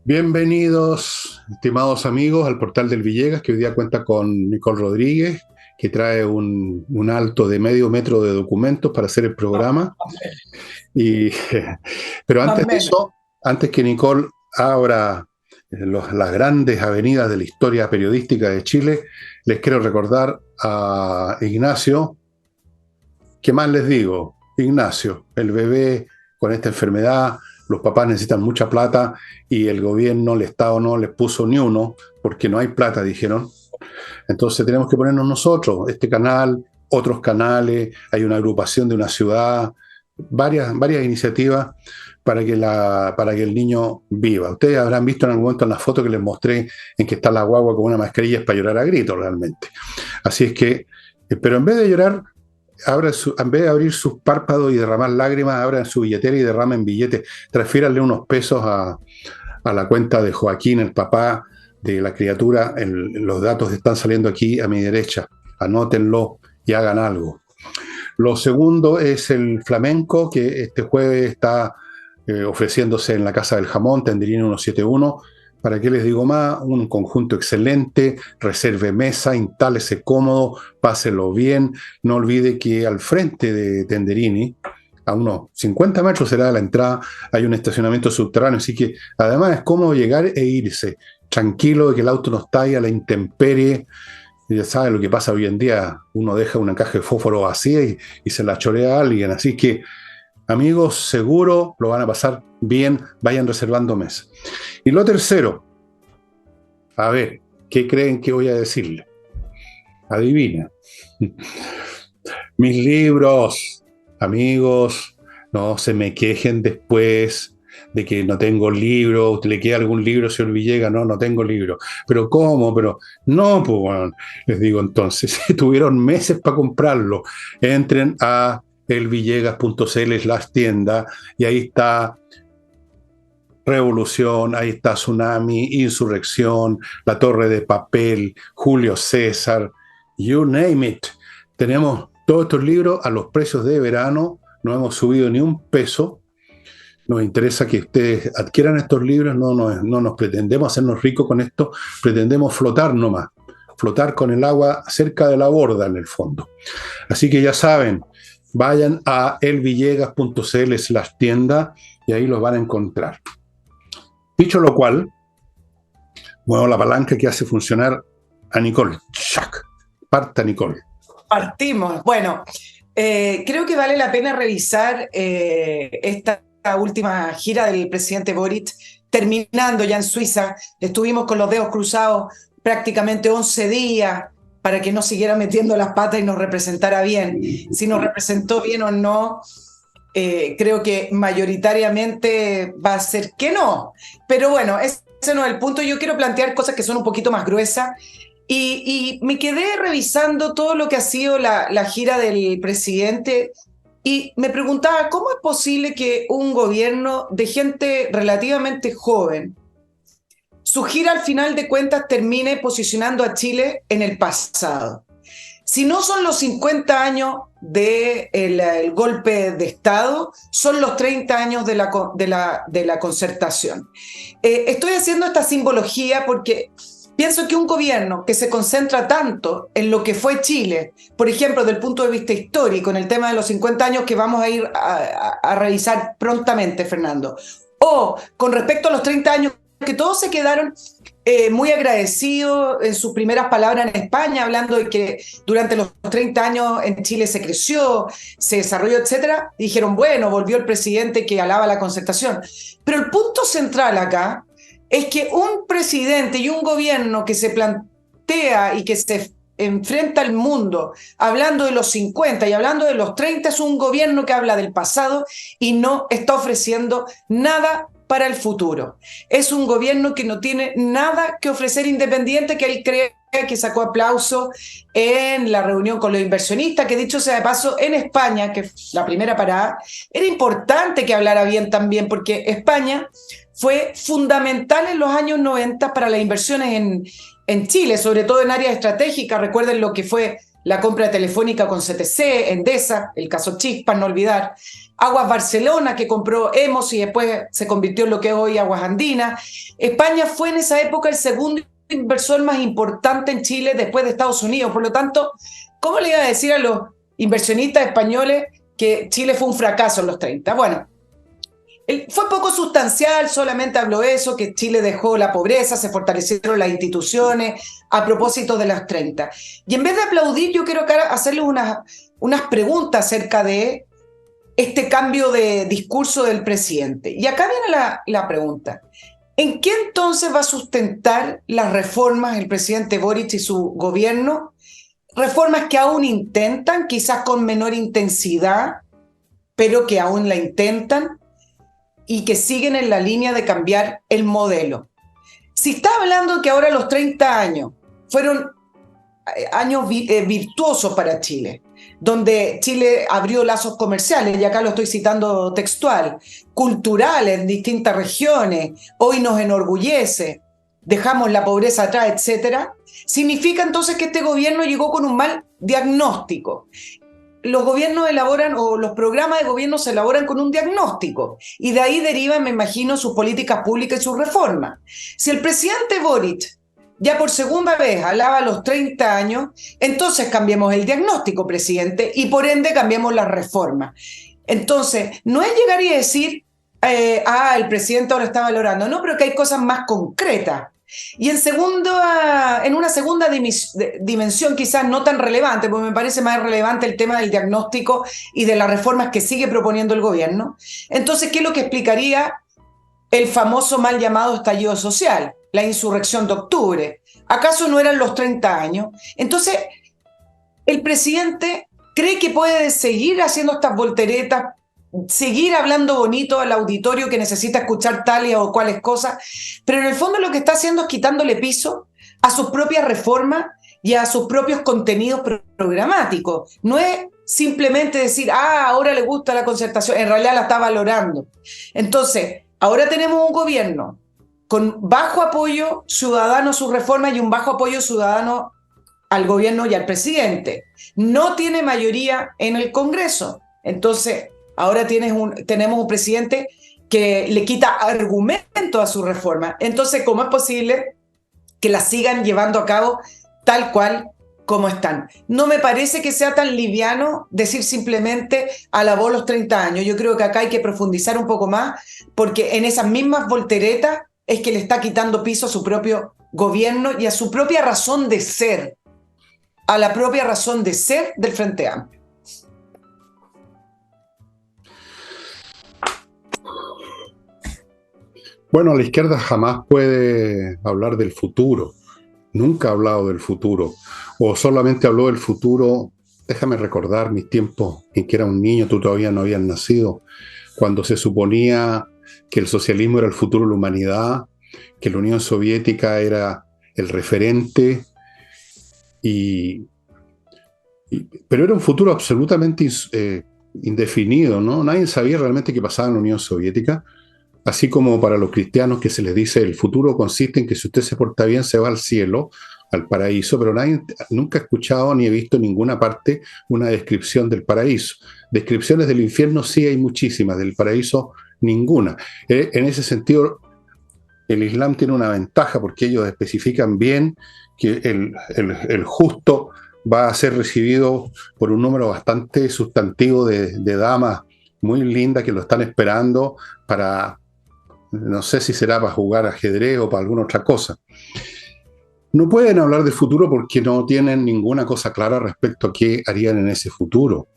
Bienvenidos, estimados amigos, al portal del Villegas, que hoy día cuenta con Nicole Rodríguez, que trae un alto de medio metro de documentos para hacer el programa. Y, pero Más o antes de menos. eso, antes que Nicole abra las grandes avenidas de la historia periodística de Chile, les quiero recordar a Ignacio. ¿Qué más les digo? Ignacio, el bebé con esta enfermedad, los papás necesitan mucha plata y el gobierno, el Estado no les puso ni uno porque no hay plata, dijeron. Entonces tenemos que ponernos nosotros, este canal, otros canales, hay una agrupación de una ciudad, varias iniciativas para que el niño viva. Ustedes habrán visto en algún momento en la foto que les mostré en que está la guagua con una mascarilla, es para llorar a gritos realmente. Así es que, pero en vez de llorar, en vez de abrir sus párpados y derramar lágrimas, abran su billetera y derramen billetes. Transfíranle unos pesos a la cuenta de Joaquín, el papá de la criatura. Los datos están saliendo aquí a mi derecha. Anótenlo y hagan algo. Lo segundo es el flamenco, que este jueves está ofreciéndose en la Casa del Jamón, Tenderini 171. ¿Para qué les digo más? Un conjunto excelente, reserve mesa, instálese cómodo, páselo bien. No olvide que al frente de Tenderini, a unos 50 metros será la entrada, hay un estacionamiento subterráneo, así que además es cómodo llegar e irse, tranquilo de que el auto no está ahí a la intemperie. Ya sabe lo que pasa hoy en día, uno deja una caja de fósforo vacía y se la chorea a alguien, así que amigos, seguro lo van a pasar bien, vayan reservando mesa. Y lo tercero, a ver, ¿qué creen que voy a decirle? Adivina. Mis libros, amigos, no se me quejen después de que no tengo libro, le queda algún libro, señor Villegas, no tengo libro. Pero ¿cómo? Pero no, pues bueno, les digo entonces, tuvieron meses para comprarlo. Entren a elvillegas.cl/tienda y ahí está Revolución, ahí está Tsunami, Insurrección, La Torre de Papel, Julio César, you name it. Tenemos todos estos libros a los precios de verano, no hemos subido ni un peso. Nos interesa que ustedes adquieran estos libros, no nos pretendemos hacernos ricos con esto, pretendemos flotar nomás, flotar con el agua cerca de la borda en el fondo. Así que ya saben, vayan a elvillegas.cl/tienda y ahí los van a encontrar. Dicho lo cual, muevo la palanca que hace funcionar a Nicole. ¡Shac! Parta Nicole. Partimos. Bueno, creo que vale la pena revisar esta última gira del presidente Boric, terminando ya en Suiza. Estuvimos con los dedos cruzados prácticamente 11 días para que no siguiera metiendo las patas y nos representara bien. Si nos representó bien o no, creo que mayoritariamente va a ser que no. Pero bueno, ese no es el punto. Yo quiero plantear cosas que son un poquito más gruesas. Y me quedé revisando todo lo que ha sido la gira del presidente y me preguntaba cómo es posible que un gobierno de gente relativamente joven, su gira al final de cuentas termine posicionando a Chile en el pasado. Si no son los 50 años del golpe de Estado, son los 30 años de la concertación. Estoy haciendo esta simbología porque pienso que un gobierno que se concentra tanto en lo que fue Chile, por ejemplo, desde el punto de vista histórico, en el tema de los 50 años que vamos a ir a revisar prontamente, Fernando, o con respecto a los 30 años que todos se quedaron muy agradecidos en sus primeras palabras en España, hablando de que durante los 30 años en Chile se creció, se desarrolló, etcétera. Dijeron, bueno, volvió el presidente que alaba la concertación. Pero el punto central acá es que un presidente y un gobierno que se plantea y que se enfrenta al mundo hablando de los 50 y hablando de los 30 es un gobierno que habla del pasado y no está ofreciendo nada para el futuro. Es un gobierno que no tiene nada que ofrecer independiente, que él cree que sacó aplauso en la reunión con los inversionistas, que dicho sea de paso, en España, que es la primera parada, era importante que hablara bien también, porque España fue fundamental en los años 90 para las inversiones en Chile, sobre todo en áreas estratégicas. Recuerden lo que fue la compra de Telefónica con CTC, Endesa, el caso Chispas, no olvidar, Aguas Barcelona, que compró Hemos y después se convirtió en lo que es hoy Aguas Andinas. España fue en esa época el segundo inversor más importante en Chile después de Estados Unidos. Por lo tanto, ¿cómo le iba a decir a los inversionistas españoles que Chile fue un fracaso en los 30? Bueno, fue poco sustancial, solamente habló eso, que Chile dejó la pobreza, se fortalecieron las instituciones a propósito de los 30. Y en vez de aplaudir, yo quiero hacerles unas preguntas acerca de este cambio de discurso del presidente. Y acá viene la pregunta. ¿En qué entonces va a sustentar las reformas el presidente Boric y su gobierno? Reformas que aún intentan, quizás con menor intensidad, pero que aún la intentan y que siguen en la línea de cambiar el modelo. Si está hablando que ahora los 30 años fueron años virtuosos para Chile, donde Chile abrió lazos comerciales, y acá lo estoy citando textual, culturales en distintas regiones, hoy nos enorgullece, dejamos la pobreza atrás, etcétera, significa entonces que este gobierno llegó con un mal diagnóstico. Los gobiernos elaboran, o los programas de gobierno se elaboran con un diagnóstico, y de ahí derivan, me imagino, sus políticas públicas y sus reformas. Si el presidente Boric ya por segunda vez alaba los 30 años, entonces cambiemos el diagnóstico, presidente, y por ende cambiemos las reformas. Entonces, no es llegar y decir, el presidente ahora está valorando, no, pero que hay cosas más concretas. Y en una segunda dimensión quizás no tan relevante, porque me parece más relevante el tema del diagnóstico y de las reformas que sigue proponiendo el gobierno. Entonces, ¿qué es lo que explicaría el famoso mal llamado estallido social, la insurrección de octubre? ¿Acaso no eran los 30 años? Entonces, el presidente cree que puede seguir haciendo estas volteretas, seguir hablando bonito al auditorio que necesita escuchar tales o cuales cosas, pero en el fondo lo que está haciendo es quitándole piso a sus propias reformas y a sus propios contenidos programáticos. No es simplemente decir, ahora le gusta la concertación, en realidad la está valorando. Entonces, ahora tenemos un gobierno con bajo apoyo ciudadano a sus reformas y un bajo apoyo ciudadano al gobierno y al presidente. No tiene mayoría en el Congreso. Entonces, ahora tenemos un presidente que le quita argumento a su reforma. Entonces, ¿cómo es posible que la sigan llevando a cabo tal cual como están? No me parece que sea tan liviano decir simplemente alabó los 30 años. Yo creo que acá hay que profundizar un poco más, porque en esas mismas volteretas es que le está quitando piso a su propio gobierno y a su propia razón de ser, a la propia razón de ser del Frente Amplio. Bueno, la izquierda jamás puede hablar del futuro. Nunca ha hablado del futuro. O solamente habló del futuro. Déjame recordar mis tiempos en que era un niño, tú todavía no habías nacido, cuando se suponía que el socialismo era el futuro de la humanidad, que la Unión Soviética era el referente, pero era un futuro absolutamente indefinido, ¿no? Nadie sabía realmente qué pasaba en la Unión Soviética. Así como para los cristianos que se les dice el futuro consiste en que si usted se porta bien se va al cielo, al paraíso, pero nadie nunca ha escuchado ni he visto en ninguna parte una descripción del paraíso. Descripciones del infierno sí hay muchísimas, del paraíso ninguna. En ese sentido, el Islam tiene una ventaja porque ellos especifican bien que el justo va a ser recibido por un número bastante sustantivo de damas muy lindas que lo están esperando para, no sé si será para jugar ajedrez o para alguna otra cosa. No pueden hablar del futuro porque no tienen ninguna cosa clara respecto a qué harían en ese futuro.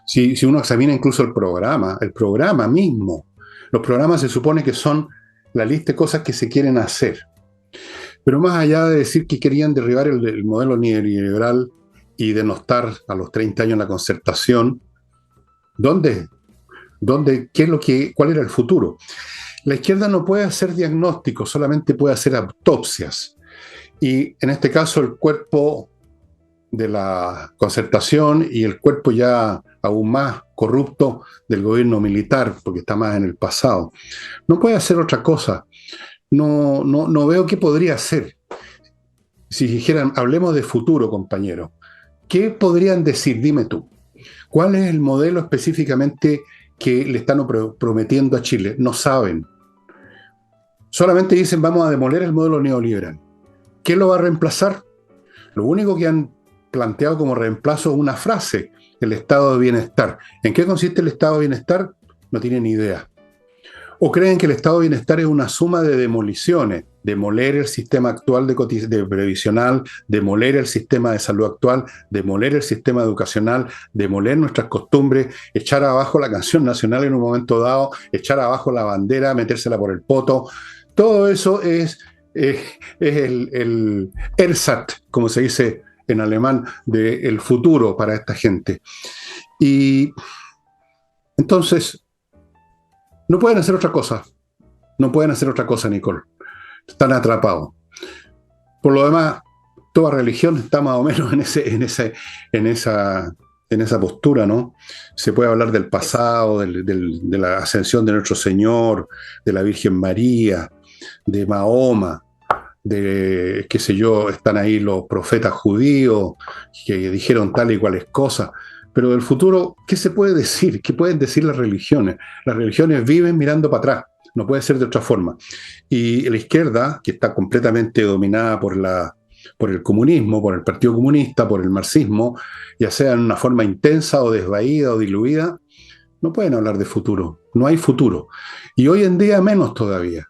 Si uno examina incluso el programa mismo, los programas se supone que son la lista de cosas que se quieren hacer. Pero más allá de decir que querían derribar el modelo neoliberal y denostar a los 30 años la concertación, ¿cuál era el futuro? La izquierda no puede hacer diagnósticos, solamente puede hacer autopsias. Y en este caso el cuerpo de la concertación y el cuerpo ya aún más corrupto del gobierno militar, porque está más en el pasado, no puede hacer otra cosa. No veo qué podría hacer. Si dijeran, hablemos de futuro, compañero, ¿Qué podrían decir? Dime tú. ¿Cuál es el modelo específicamente que le están prometiendo a Chile? No saben. Solamente dicen vamos a demoler el modelo neoliberal. ¿Qué lo va a reemplazar? Lo único que han planteado como reemplazo es una frase, el estado de bienestar. ¿En qué consiste el estado de bienestar? No tienen ni idea. ¿O creen que el estado de bienestar es una suma de demoliciones? Demoler el sistema actual de previsional, demoler el sistema de salud actual, demoler el sistema educacional, demoler nuestras costumbres, echar abajo la canción nacional en un momento dado, echar abajo la bandera, metérsela por el poto. Todo eso es el Ersatz, como se dice en alemán, del futuro para esta gente. Y entonces, no pueden hacer otra cosa. No pueden hacer otra cosa, Nicole. Están atrapados. Por lo demás, toda religión está más o menos en esa postura, ¿no? Se puede hablar del pasado, de la ascensión de nuestro Señor, de la Virgen María, de Mahoma, de, qué sé yo, están ahí los profetas judíos que dijeron tal y cuales cosas. Pero del futuro, ¿qué se puede decir? ¿Qué pueden decir las religiones? Las religiones viven mirando para atrás, no puede ser de otra forma. Y la izquierda, que está completamente dominada por el comunismo, por el Partido Comunista, por el marxismo, ya sea en una forma intensa o desvaída o diluida, no pueden hablar de futuro. No hay futuro. Y hoy en día menos todavía.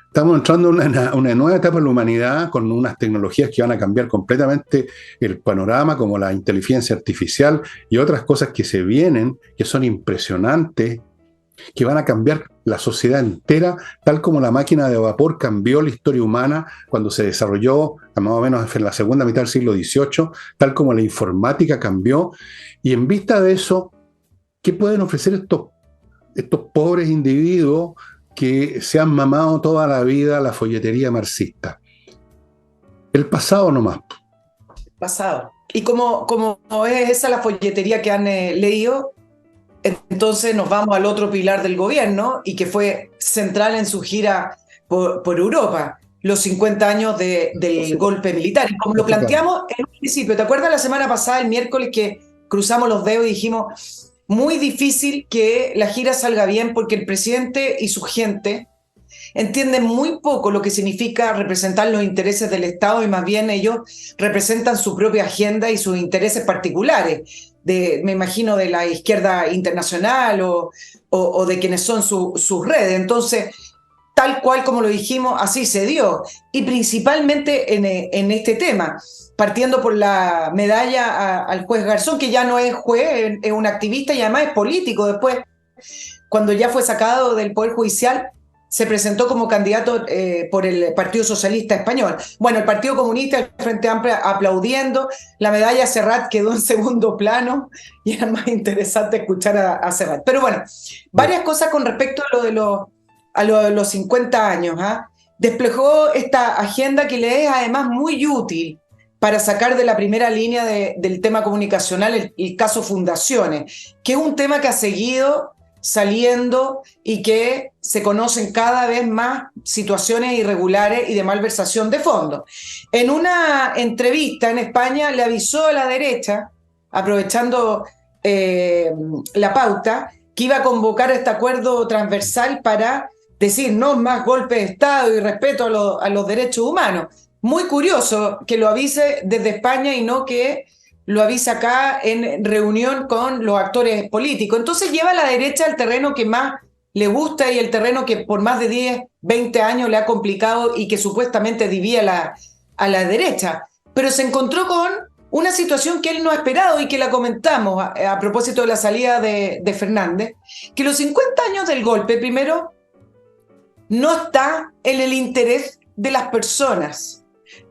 Estamos entrando en una nueva etapa de la humanidad con unas tecnologías que van a cambiar completamente el panorama, como la inteligencia artificial y otras cosas que se vienen, que son impresionantes, que van a cambiar la sociedad entera, tal como la máquina de vapor cambió la historia humana cuando se desarrolló más o menos en la segunda mitad del siglo XVIII, tal como la informática cambió. Y en vista de eso, ¿qué pueden ofrecer estos pobres individuos que se han mamado toda la vida la folletería marxista? El pasado nomás. Pasado. Y como es esa la folletería que han leído, entonces nos vamos al otro pilar del gobierno y que fue central en su gira por Europa, los 50 años del golpe militar. Y como lo planteamos en un principio, ¿te acuerdas la semana pasada, el miércoles, que cruzamos los dedos y dijimos, muy difícil que la gira salga bien porque el presidente y su gente entienden muy poco lo que significa representar los intereses del Estado y más bien ellos representan su propia agenda y sus intereses particulares, me imagino de la izquierda internacional o de quienes son sus redes. Entonces, tal cual como lo dijimos, así se dio. Y principalmente en este tema, partiendo por la medalla al juez Garzón, que ya no es juez, es un activista y además es político. Después, cuando ya fue sacado del Poder Judicial, se presentó como candidato por el Partido Socialista Español. Bueno, el Partido Comunista, el Frente Amplio aplaudiendo, la medalla a Serrat quedó en segundo plano y era más interesante escuchar a Serrat. Pero bueno, varias cosas con respecto a los 50 años. Desplegó esta agenda que le es además muy útil para sacar de la primera línea del tema comunicacional el caso Fundaciones, que es un tema que ha seguido saliendo y que se conocen cada vez más situaciones irregulares y de malversación de fondos. En una entrevista en España le avisó a la derecha, aprovechando la pauta, que iba a convocar este acuerdo transversal para decir no más golpe de Estado y respeto a los derechos humanos. Muy curioso que lo avise desde España y no que lo avisa acá en reunión con los actores políticos. Entonces lleva a la derecha el terreno que más le gusta y el terreno que por más de 10, 20 años le ha complicado y que supuestamente divide a la derecha. Pero se encontró con una situación que él no ha esperado y que la comentamos a propósito de la salida de Fernández, que los 50 años del golpe, primero, no está en el interés de las personas.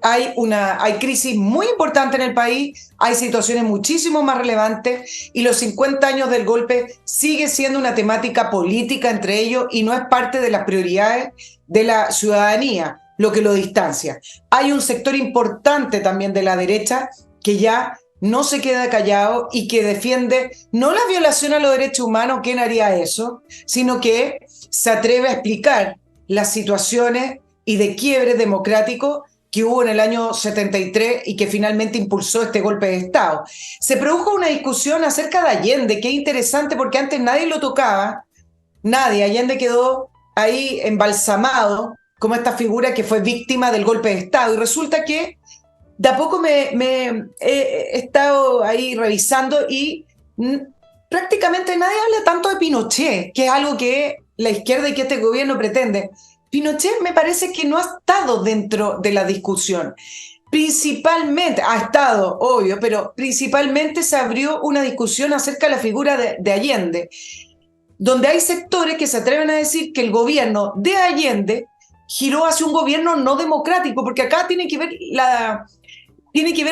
Hay crisis muy importante en el país, hay situaciones muchísimo más relevantes y los 50 años del golpe sigue siendo una temática política entre ellos y no es parte de las prioridades de la ciudadanía, lo que lo distancia. Hay un sector importante también de la derecha que ya no se queda callado y que defiende no la violación a los derechos humanos, ¿quién haría eso?, sino que se atreve a explicar las situaciones y de quiebre democrático que hubo en el año 73 y que finalmente impulsó este golpe de Estado. Se produjo una discusión acerca de Allende, que es interesante porque antes nadie lo tocaba, nadie, Allende quedó ahí embalsamado como esta figura que fue víctima del golpe de Estado, y resulta que de a poco me he estado ahí revisando y prácticamente nadie habla tanto de Pinochet, que es algo que la izquierda y que este gobierno pretende. Pinochet me parece que no ha estado dentro de la discusión. Principalmente, ha estado, obvio, pero principalmente se abrió una discusión acerca de la figura de Allende, donde hay sectores que se atreven a decir que el gobierno de Allende giró hacia un gobierno no democrático, porque acá tiene que ver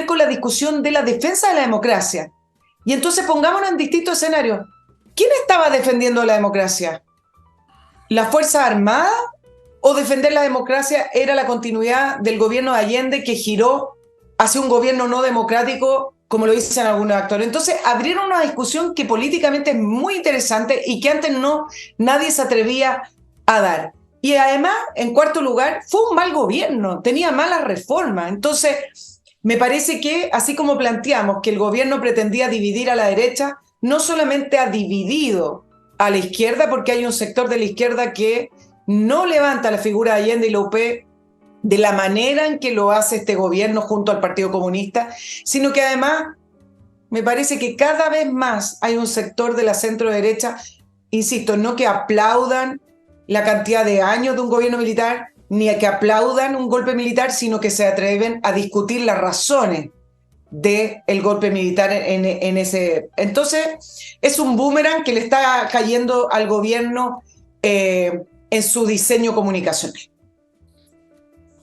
con la discusión de la defensa de la democracia. Y entonces pongámonos en distintos escenarios. ¿Quién estaba defendiendo la democracia? ¿Las Fuerzas Armadas? ¿O defender la democracia era la continuidad del gobierno de Allende, que giró hacia un gobierno no democrático, como lo dicen algunos actores? Entonces abrieron una discusión que políticamente es muy interesante y que antes nadie se atrevía a dar. Y además, en cuarto lugar, fue un mal gobierno, tenía malas reformas. Entonces, me parece que, así como planteamos que el gobierno pretendía dividir a la derecha, no solamente ha dividido a la izquierda, porque hay un sector de la izquierda que no levanta la figura de Allende y la UP de la manera en que lo hace este gobierno junto al Partido Comunista, sino que además me parece que cada vez más hay un sector de la centro derecha, insisto, no que aplaudan la cantidad de años de un gobierno militar, ni a que aplaudan un golpe militar, sino que se atreven a discutir las razones del golpe militar en ese. Entonces, es un boomerang que le está cayendo al gobierno en su diseño comunicacional.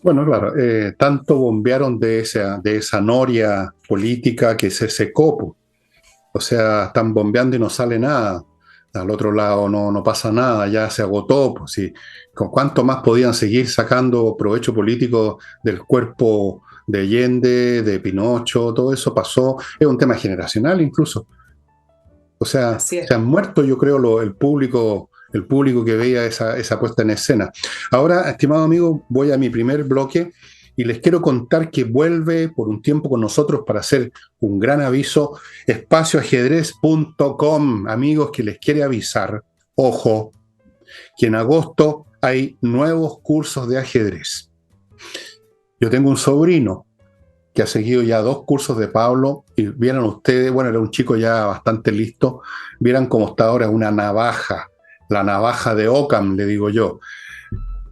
Bueno, claro, tanto bombearon de esa noria política que se secó, po. O sea, están bombeando y no sale nada. Al otro lado no pasa nada, ya se agotó. Pues, sí. ¿Con cuánto más podían seguir sacando provecho político del cuerpo de Allende, de Pinocho? Todo eso pasó, es un tema generacional incluso. O sea, se han muerto, yo creo, el público que veía esa puesta en escena. Ahora, estimado amigo, voy a mi primer bloque y les quiero contar que vuelve por un tiempo con nosotros para hacer un gran aviso, espacioajedrez.com, amigos, que les quiere avisar, ojo, que en agosto hay nuevos cursos de ajedrez. Yo tengo un sobrino que ha seguido ya 2 cursos de Pablo, y vieran ustedes, bueno, era un chico ya bastante listo, vieran cómo está ahora una navaja, la navaja de Occam, le digo yo,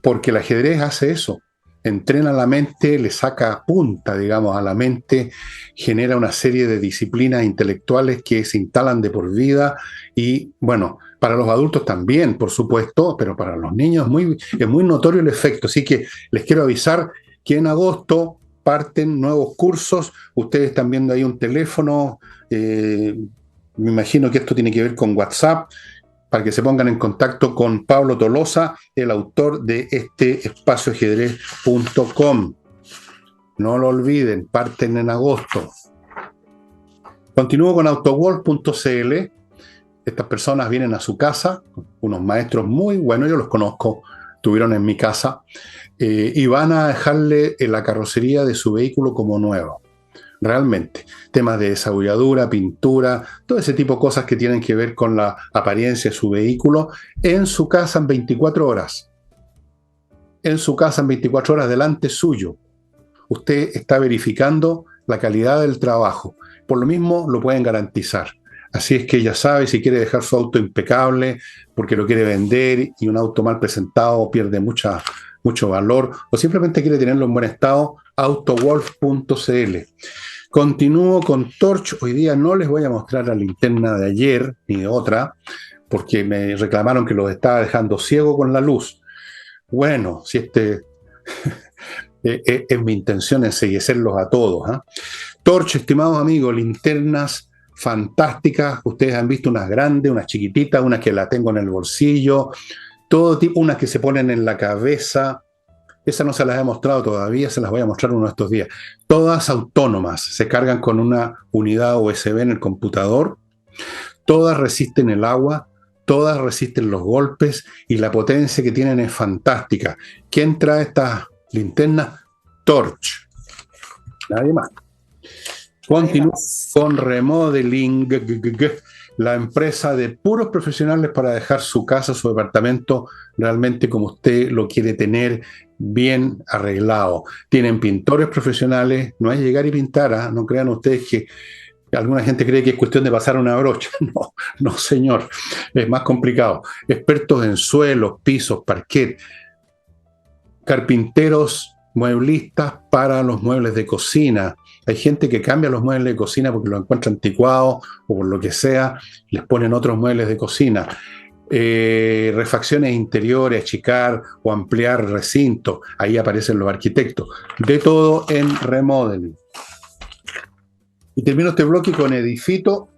porque el ajedrez hace eso, entrena la mente, le saca punta, digamos, a la mente, genera una serie de disciplinas intelectuales que se instalan de por vida, y bueno, para los adultos también, por supuesto, pero para los niños es muy notorio el efecto, así que les quiero avisar que en agosto parten nuevos cursos. Ustedes están viendo ahí un teléfono, me imagino que esto tiene que ver con WhatsApp, para que se pongan en contacto con Pablo Tolosa, el autor de este espacioajedrez.com. No lo olviden, parten en agosto. Continúo con autowolf.cl. Estas personas vienen a su casa, unos maestros muy buenos, yo los conozco, estuvieron en mi casa, y van a dejarle la carrocería de su vehículo como nuevo. Realmente, temas de desabulladura, pintura, todo ese tipo de cosas que tienen que ver con la apariencia de su vehículo, en su casa en 24 horas. En su casa en 24 horas delante suyo. Usted está verificando la calidad del trabajo. Por lo mismo, lo pueden garantizar. Así es que ya sabe, si quiere dejar su auto impecable porque lo quiere vender y un auto mal presentado pierde mucho valor, o simplemente quiere tenerlo en buen estado, autowolf.cl. Continúo con Torch. Hoy día no les voy a mostrar la linterna de ayer ni de otra, porque me reclamaron que los estaba dejando ciego con la luz. Bueno, si es mi intención enseguecerlos a todos, ¿eh? Torch, estimados amigos, linternas fantásticas. Ustedes han visto unas grandes, unas chiquititas, unas que la tengo en el bolsillo, todo tipo, unas que se ponen en la cabeza. Esas no se las he mostrado todavía, se las voy a mostrar uno de estos días. Todas autónomas, se cargan con una unidad USB en el computador, todas resisten el agua, todas resisten los golpes y la potencia que tienen es fantástica. ¿Quién trae estas linternas? Torch. Nadie más. Continúa con Remodeling, la empresa de puros profesionales para dejar su casa, su departamento realmente como usted lo quiere tener, bien arreglado. Tienen pintores profesionales, no es llegar y pintar, ¿eh? No crean ustedes que alguna gente cree que es cuestión de pasar una brocha. No, no señor, es más complicado. Expertos en suelos, pisos, parquet, carpinteros, mueblistas para los muebles de cocina. Hay gente que cambia los muebles de cocina porque los encuentra anticuados o por lo que sea, les ponen otros muebles de cocina. Refacciones interiores, achicar o ampliar recintos. Ahí aparecen los arquitectos. De todo en Remodeling. Y termino este bloque con Edifito,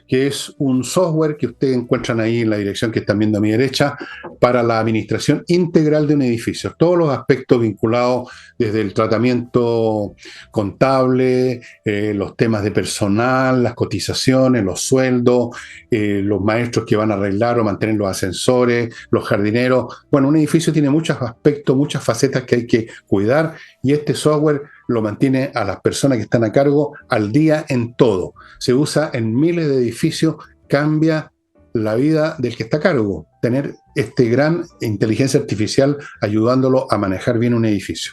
que es un software que ustedes encuentran ahí en la dirección que están viendo a mi derecha, para la administración integral de un edificio. Todos los aspectos vinculados desde el tratamiento contable, los temas de personal, las cotizaciones, los sueldos, los maestros que van a arreglar o mantener los ascensores, los jardineros. Bueno, un edificio tiene muchos aspectos, muchas facetas que hay que cuidar, y este software lo mantiene a las personas que están a cargo al día en todo. Se usa en miles de edificios, cambia la vida del que está a cargo, tener este gran inteligencia artificial ayudándolo a manejar bien un edificio.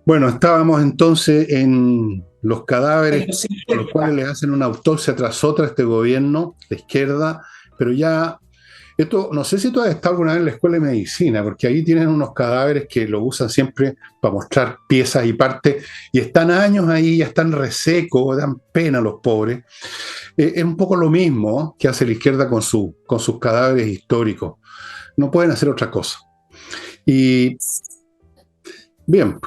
Bueno, estábamos entonces en los cadáveres, con los cuales le hacen una autopsia tras otra a este gobierno de izquierda, pero ya esto, no sé si tú has estado alguna vez en la escuela de medicina, porque ahí tienen unos cadáveres que lo usan siempre para mostrar piezas y partes, y están años ahí, ya están resecos, dan pena a los pobres. Es un poco lo mismo que hace la izquierda con sus cadáveres históricos. No pueden hacer otra cosa. Y bien,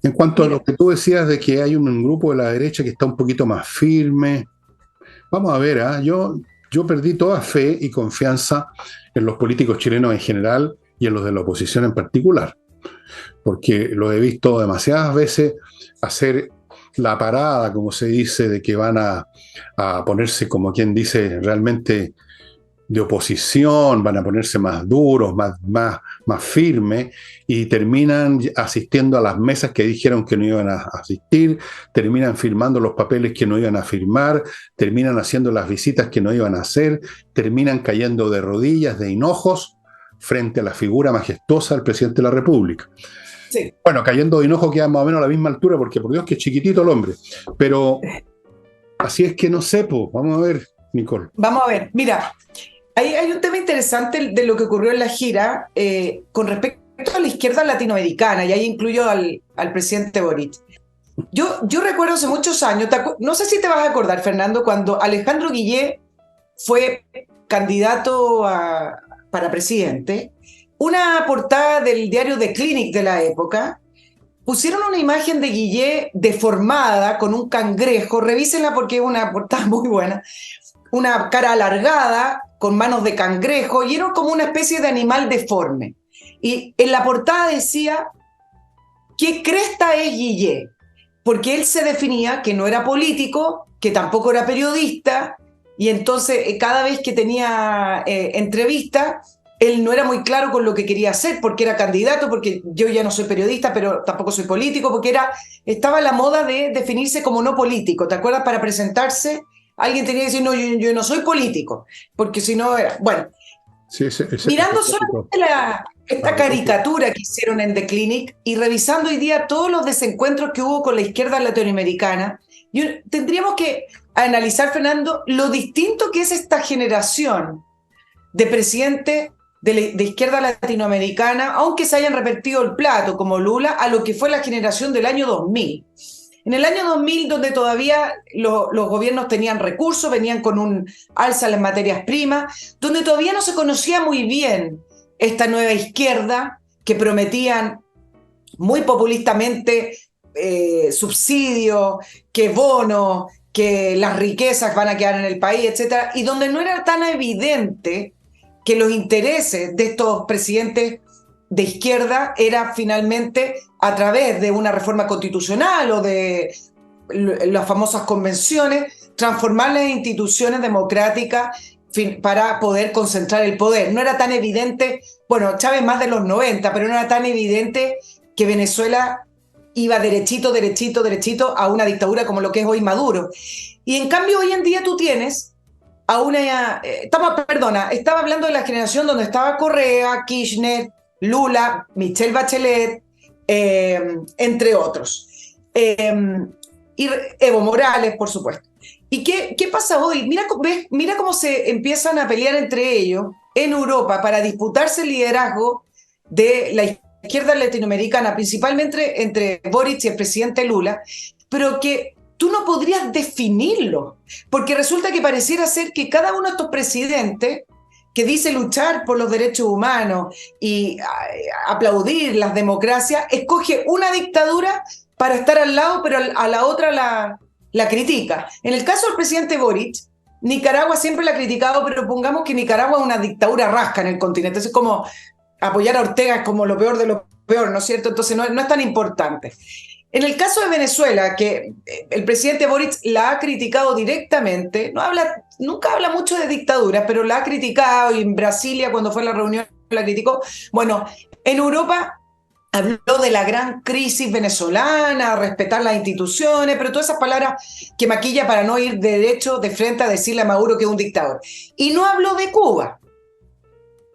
en cuanto a lo que tú decías de que hay un grupo de la derecha que está un poquito más firme, vamos a ver, yo perdí toda fe y confianza en los políticos chilenos en general y en los de la oposición en particular, porque lo he visto demasiadas veces hacer la parada, como se dice, de que van a ponerse, como quien dice, realmente de oposición, van a ponerse más duros, más firmes, y terminan asistiendo a las mesas que dijeron que no iban a asistir, terminan firmando los papeles que no iban a firmar, terminan haciendo las visitas que no iban a hacer, terminan cayendo de rodillas, de hinojos, frente a la figura majestuosa del presidente de la República. Sí. Bueno, cayendo de hinojo queda más o menos a la misma altura, porque por Dios que es chiquitito el hombre, pero así es que no sé, vamos a ver, Nicole. Vamos a ver, mira, hay un tema interesante de lo que ocurrió en la gira con respecto a la izquierda latinoamericana, y ahí incluyo al presidente Boric. Yo recuerdo hace muchos años, no sé si te vas a acordar, Fernando, cuando Alejandro Guillé fue candidato para presidente, una portada del diario The Clinic de la época, pusieron una imagen de Guillé deformada con un cangrejo, revísenla porque es una portada muy buena, una cara alargada, con manos de cangrejo, y era como una especie de animal deforme. Y en la portada decía, ¿qué cresta es Guillé? Porque él se definía que no era político, que tampoco era periodista, y entonces cada vez que tenía entrevista, él no era muy claro con lo que quería hacer, porque era candidato, porque yo ya no soy periodista, pero tampoco soy político, porque estaba la moda de definirse como no político. ¿Te acuerdas? Para presentarse, alguien tenía que decir, no, yo no soy político, porque si no era... Bueno, sí, mirando solamente esta caricatura que hicieron en The Clinic y revisando hoy día todos los desencuentros que hubo con la izquierda latinoamericana, tendríamos que analizar, Fernando, lo distinto que es esta generación de presidentes de izquierda latinoamericana, aunque se hayan repetido el plato como Lula, a lo que fue la generación del año 2000. En el año 2000, donde todavía los gobiernos tenían recursos, venían con un alza en las materias primas, donde todavía no se conocía muy bien esta nueva izquierda que prometían muy populistamente subsidios, que bonos, que las riquezas van a quedar en el país, etcétera, y donde no era tan evidente que los intereses de estos presidentes de izquierda era finalmente a través de una reforma constitucional o de las famosas convenciones, transformar las instituciones democráticas para poder concentrar el poder. No era tan evidente, bueno, Chávez más de los 90, pero no era tan evidente que Venezuela iba derechito, derechito, derechito a una dictadura como lo que es hoy Maduro. Y en cambio hoy en día tú tienes a una... estaba hablando de la generación donde estaba Correa, Kirchner, Lula, Michelle Bachelet, entre otros. Y Evo Morales, por supuesto. ¿Y qué pasa hoy? Mira cómo se empiezan a pelear entre ellos en Europa para disputarse el liderazgo de la izquierda latinoamericana, principalmente entre Boric y el presidente Lula, pero que tú no podrías definirlo, porque resulta que pareciera ser que cada uno de estos presidentes que dice luchar por los derechos humanos y aplaudir las democracias, escoge una dictadura para estar al lado, pero a la otra la critica. En el caso del presidente Boric, Nicaragua siempre la ha criticado, pero pongamos que Nicaragua es una dictadura rasca en el continente. Es como apoyar a Ortega es como lo peor de lo peor, ¿no es cierto? Entonces no es tan importante. En el caso de Venezuela, que el presidente Boric la ha criticado directamente, nunca habla mucho de dictadura, pero la ha criticado, y en Brasilia, cuando fue a la reunión, la criticó. Bueno, en Europa habló de la gran crisis venezolana, respetar las instituciones, pero todas esas palabras que maquilla para no ir derecho de frente a decirle a Maduro que es un dictador. Y no habló de Cuba,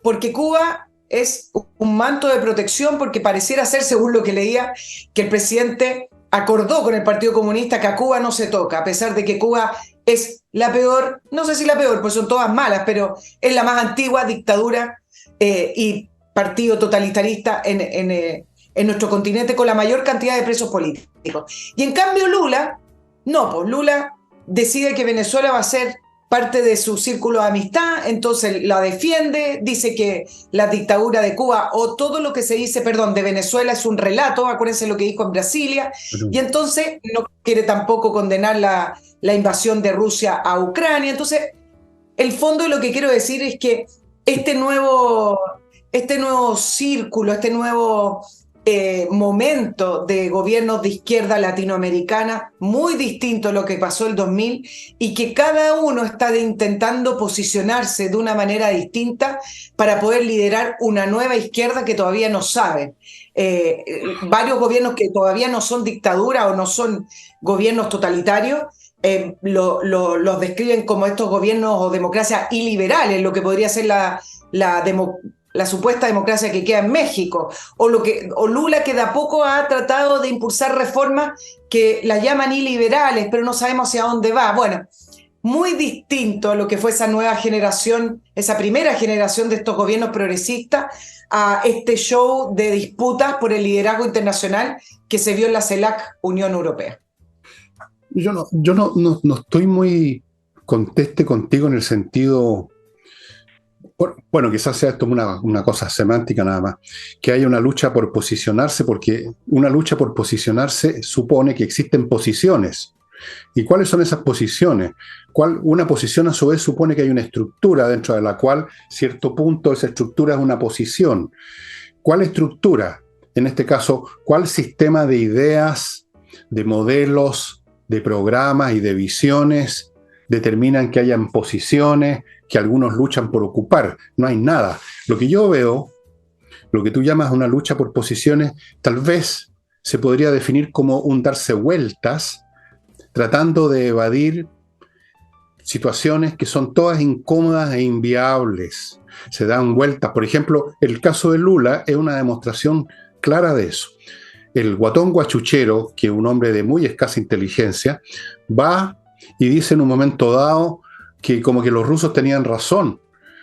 porque Cuba es un manto de protección, porque pareciera ser, según lo que leía, que el presidente acordó con el Partido Comunista que a Cuba no se toca, a pesar de que Cuba es la peor, no sé si la peor, pues son todas malas, pero es la más antigua dictadura y partido totalitarista en nuestro continente, con la mayor cantidad de presos políticos. Y en cambio Lula, no, pues Lula decide que Venezuela va a ser parte de su círculo de amistad, entonces la defiende, dice que la dictadura de Cuba o todo lo que se dice, de Venezuela es un relato, acuérdense lo que dijo en Brasilia, y entonces no quiere tampoco condenar la invasión de Rusia a Ucrania. Entonces, el fondo de lo que quiero decir es que este nuevo círculo, este nuevo momento de gobiernos de izquierda latinoamericana, muy distinto a lo que pasó el 2000, y que cada uno está intentando posicionarse de una manera distinta para poder liderar una nueva izquierda que todavía no sabe. Varios gobiernos que todavía no son dictadura o no son gobiernos totalitarios, los describen como estos gobiernos o democracias iliberales, lo que podría ser la supuesta democracia que queda en México, o Lula, que de a poco ha tratado de impulsar reformas que la llaman iliberales, pero no sabemos hacia dónde va. Bueno, muy distinto a lo que fue esa nueva generación, esa primera generación de estos gobiernos progresistas, a este show de disputas por el liderazgo internacional que se vio en la CELAC Unión Europea. Yo no estoy muy conteste contigo en el sentido... Bueno, quizás sea esto una cosa semántica nada más, que haya una lucha por posicionarse, porque una lucha por posicionarse supone que existen posiciones. ¿Y cuáles son esas posiciones? Una posición a su vez supone que hay una estructura dentro de la cual cierto punto esa estructura es una posición. ¿Cuál estructura? En este caso, ¿cuál sistema de ideas, de modelos, de programas y de visiones determinan que hayan posiciones que algunos luchan por ocupar? No hay nada. Lo que yo veo, lo que tú llamas una lucha por posiciones, tal vez se podría definir como un darse vueltas, tratando de evadir situaciones que son todas incómodas e inviables. Se dan vueltas. Por ejemplo, el caso de Lula es una demostración clara de eso. El guatón guachuchero, que es un hombre de muy escasa inteligencia, va y dice en un momento dado que como que los rusos tenían razón,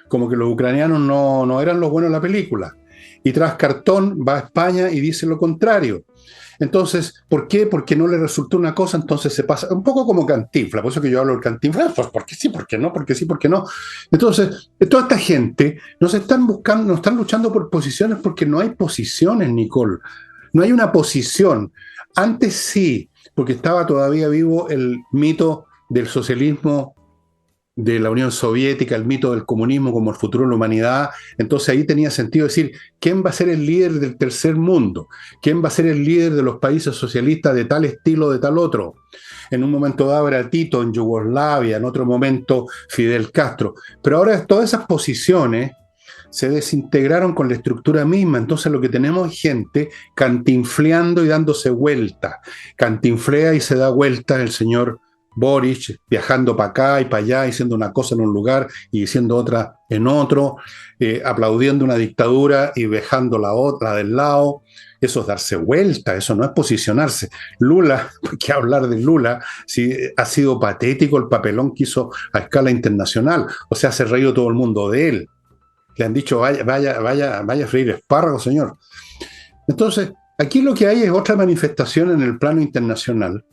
como que los ucranianos no eran los buenos de la película. Y tras cartón va a España y dice lo contrario. Entonces, ¿por qué? Porque no le resultó una cosa, entonces se pasa, un poco como Cantinflas, por eso que yo hablo del Cantinflas, pues porque sí, porque no, porque sí, porque no. Entonces, toda esta gente nos están luchando por posiciones porque no hay posiciones, Nicole. No hay una posición. Antes sí, porque estaba todavía vivo el mito del socialismo de la Unión Soviética, el mito del comunismo como el futuro de la humanidad. Entonces ahí tenía sentido decir, ¿quién va a ser el líder del tercer mundo? ¿Quién va a ser el líder de los países socialistas de tal estilo, de tal otro? En un momento dado era Tito en Yugoslavia, en otro momento Fidel Castro. Pero ahora todas esas posiciones se desintegraron con la estructura misma. Entonces lo que tenemos es gente cantinfleando y dándose vuelta. Cantinflea y se da vuelta el señor Boric, viajando para acá y para allá, diciendo una cosa en un lugar y diciendo otra en otro, aplaudiendo una dictadura y dejando la otra del lado. Eso es darse vuelta, eso no es posicionarse. Lula, ¿qué hablar de Lula? Si ha sido patético el papelón que hizo a escala internacional. O sea, se ha reído todo el mundo de él. Le han dicho, vaya a freír espárragos, señor. Entonces, aquí lo que hay es otra manifestación en el plano internacional,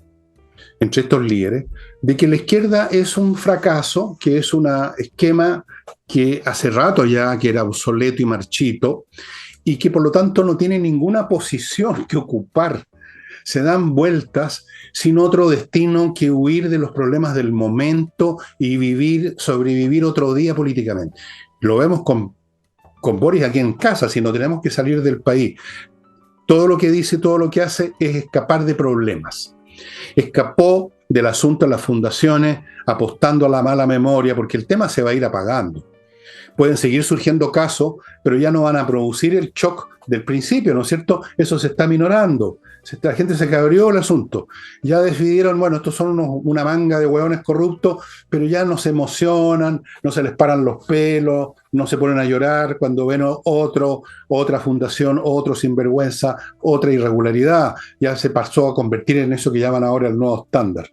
entre estos líderes, de que la izquierda es un fracaso, que es un esquema que hace rato ya que era obsoleto y marchito, y que por lo tanto no tiene ninguna posición que ocupar. Se dan vueltas sin otro destino que huir de los problemas del momento y sobrevivir otro día políticamente. Lo vemos con Boris aquí en casa, si no tenemos que salir del país. Todo lo que dice, todo lo que hace es escapar de problemas. Escapó del asunto de las fundaciones, apostando a la mala memoria, porque el tema se va a ir apagando. Pueden seguir surgiendo casos, pero ya no van a producir el shock del principio, ¿no es cierto? Eso se está minorando. La gente se cabrió el asunto. Ya decidieron, bueno, estos son una manga de hueones corruptos, pero ya no se emocionan, no se les paran los pelos, no se ponen a llorar cuando ven otra fundación, otro sinvergüenza, otra irregularidad. Ya se pasó a convertir en eso que llaman ahora el nuevo estándar.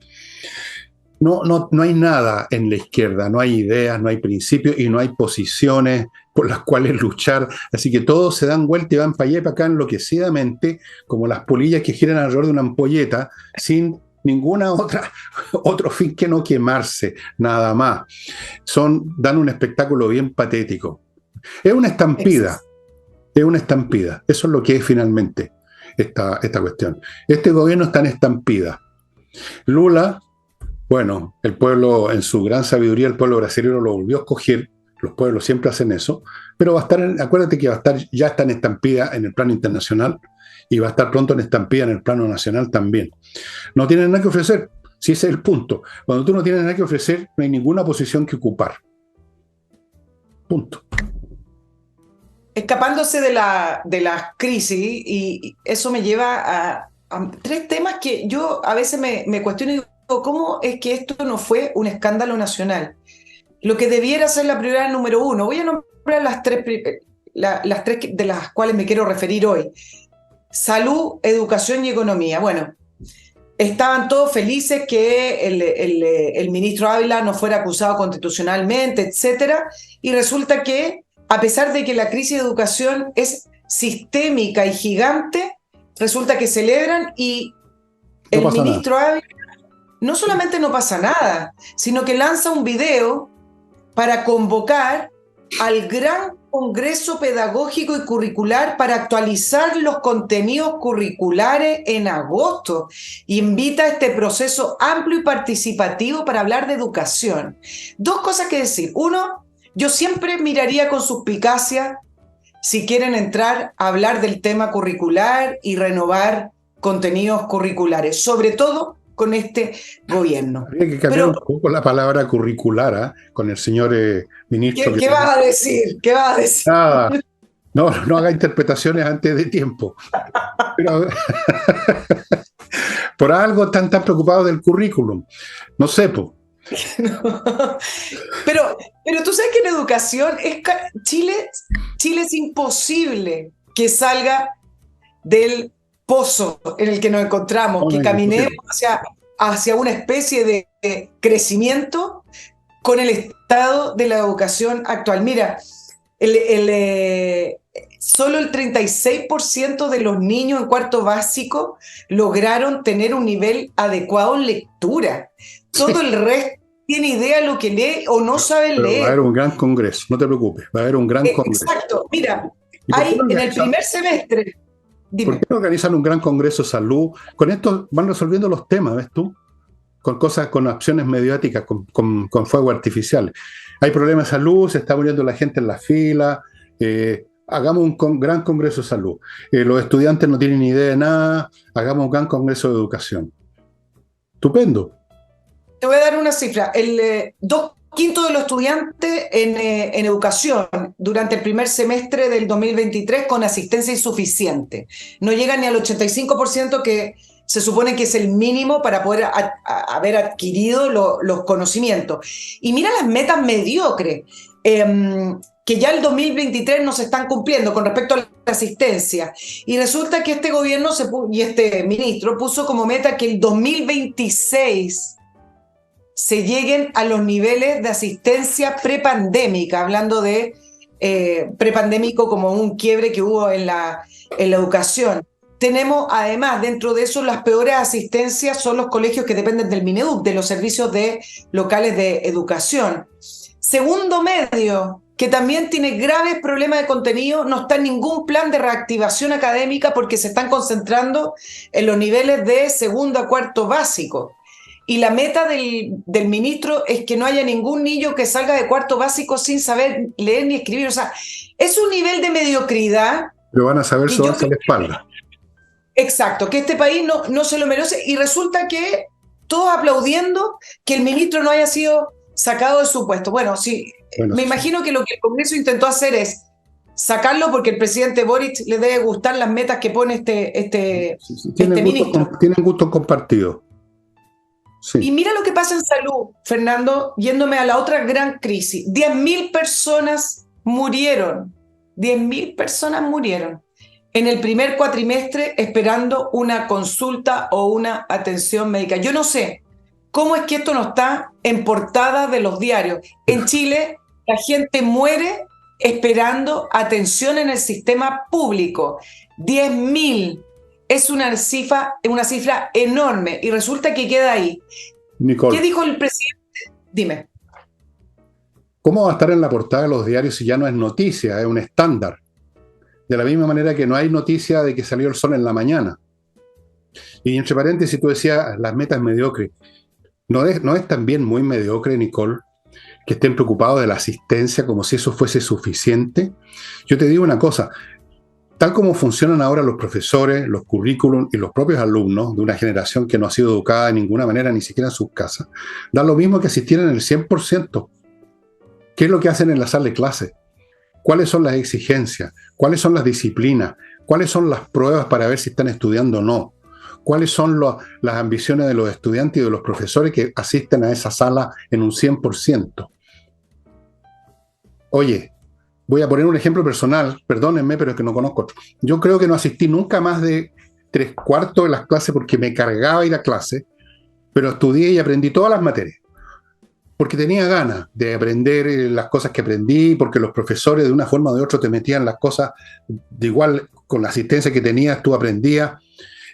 No hay nada en la izquierda, no hay ideas, no hay principios y no hay posiciones por las cuales luchar. Así que todos se dan vuelta y van para allá y para acá enloquecidamente, como las polillas que giran alrededor de una ampolleta, sin ninguna otro fin que no quemarse, nada más. Dan un espectáculo bien patético. Es una estampida, Eso es lo que es finalmente esta cuestión. Este gobierno está en estampida. Lula... Bueno, el pueblo, en su gran sabiduría, el pueblo brasileño lo volvió a escoger. Los pueblos siempre hacen eso. Pero acuérdate que ya está en estampida en el plano internacional y va a estar pronto en estampida en el plano nacional también. No tienen nada que ofrecer. Si ese es el punto. Cuando tú no tienes nada que ofrecer, no hay ninguna posición que ocupar. Punto. Escapándose de la crisis, y eso me lleva a tres temas que yo a veces me cuestiono y digo, ¿cómo es que esto no fue un escándalo nacional? Lo que debiera ser la prioridad número uno. Voy a nombrar las tres de las cuales me quiero referir hoy. Salud, educación y economía. Bueno, estaban todos felices que el ministro Ávila no fuera acusado constitucionalmente, etcétera, y resulta que, a pesar de que la crisis de educación es sistémica y gigante, resulta que celebran y el ministro Ávila no solamente no pasa nada, sino que lanza un video para convocar al gran Congreso Pedagógico y Curricular para actualizar los contenidos curriculares en agosto. Y invita a este proceso amplio y participativo para hablar de educación. Dos cosas que decir. Uno, yo siempre miraría con suspicacia si quieren entrar a hablar del tema curricular y renovar contenidos curriculares, sobre todo con este gobierno. Habría que cambiar un poco la palabra curricular, con el señor ministro. ¿Qué vas a decir? ¿Qué vas a decir? Nada, no haga interpretaciones antes de tiempo. Pero, por algo están tan preocupados del currículum. No sé, po. Pero tú sabes que en educación Chile es imposible que salga del pozo en el que nos encontramos, que caminemos hacia una especie de crecimiento con el estado de la educación actual. Mira, solo el 36% de los niños en cuarto básico lograron tener un nivel adecuado en lectura. Todo el resto tiene idea de lo que lee o no sabe leer. Va a haber un gran congreso, no te preocupes, va a haber un gran congreso. Exacto, mira, en el primer semestre... Dime. ¿Por qué no organizan un gran congreso de salud? Con esto van resolviendo los temas, ¿ves tú? Con cosas, con acciones mediáticas, con fuego artificial. Hay problemas de salud, se está muriendo la gente en la fila. Hagamos un gran congreso de salud. Los estudiantes no tienen ni idea de nada. Hagamos un gran congreso de educación. Estupendo. Te voy a dar una cifra. quinto de los estudiantes en educación durante el primer semestre del 2023 con asistencia insuficiente. No llegan ni al 85% que se supone que es el mínimo para poder haber adquirido los conocimientos. Y mira las metas mediocres, que ya el 2023 no se están cumpliendo con respecto a la asistencia. Y resulta que este gobierno y este ministro puso como meta que el 2026 se lleguen a los niveles de asistencia prepandémica, hablando de prepandémico como un quiebre que hubo en la educación. Tenemos además dentro de eso las peores asistencias son los colegios que dependen del Mineduc, de los servicios locales de educación. Segundo medio, que también tiene graves problemas de contenido, no está en ningún plan de reactivación académica porque se están concentrando en los niveles de segundo a cuarto básico. Y la meta del ministro es que no haya ningún niño que salga de cuarto básico sin saber leer ni escribir. O sea, es un nivel de mediocridad. Pero van a saber sobarse la espalda. Exacto, que este país no se lo merece. Y resulta que todos aplaudiendo que el ministro no haya sido sacado de su puesto. Bueno, sí, me imagino que lo que el Congreso intentó hacer es sacarlo porque el presidente Boric le debe gustar las metas que pone este ministro. Tienen gusto compartido. Sí. Y mira lo que pasa en salud, Fernando, yéndome a la otra gran crisis. 10.000 personas murieron. 10.000 personas murieron en el primer cuatrimestre esperando una consulta o una atención médica. Yo no sé cómo es que esto no está en portada de los diarios. En Chile, la gente muere esperando atención en el sistema público. 10.000. Es una cifra enorme y resulta que queda ahí. Nicole, ¿qué dijo el presidente? Dime. ¿Cómo va a estar en la portada de los diarios si ya no es noticia, es un estándar? De la misma manera que no hay noticia de que salió el sol en la mañana. Y entre paréntesis, tú decías las metas mediocres. ¿No es también muy mediocre, Nicole, que estén preocupados de la asistencia como si eso fuese suficiente? Yo te digo una cosa. Tal como funcionan ahora los profesores, los currículum y los propios alumnos de una generación que no ha sido educada de ninguna manera, ni siquiera en sus casas, da lo mismo que asistieran el 100%. ¿Qué es lo que hacen en la sala de clase? ¿Cuáles son las exigencias? ¿Cuáles son las disciplinas? ¿Cuáles son las pruebas para ver si están estudiando o no? ¿Cuáles son las ambiciones de los estudiantes y de los profesores que asisten a esa sala en un 100%? Oye, voy a poner un ejemplo personal, perdónenme, pero es que no conozco otro. Yo creo que no asistí nunca más de 3/4 de las clases porque me cargaba ir a clase, pero estudié y aprendí todas las materias. Porque tenía ganas de aprender las cosas que aprendí, porque los profesores de una forma o de otra te metían las cosas de igual, con la asistencia que tenías, tú aprendías.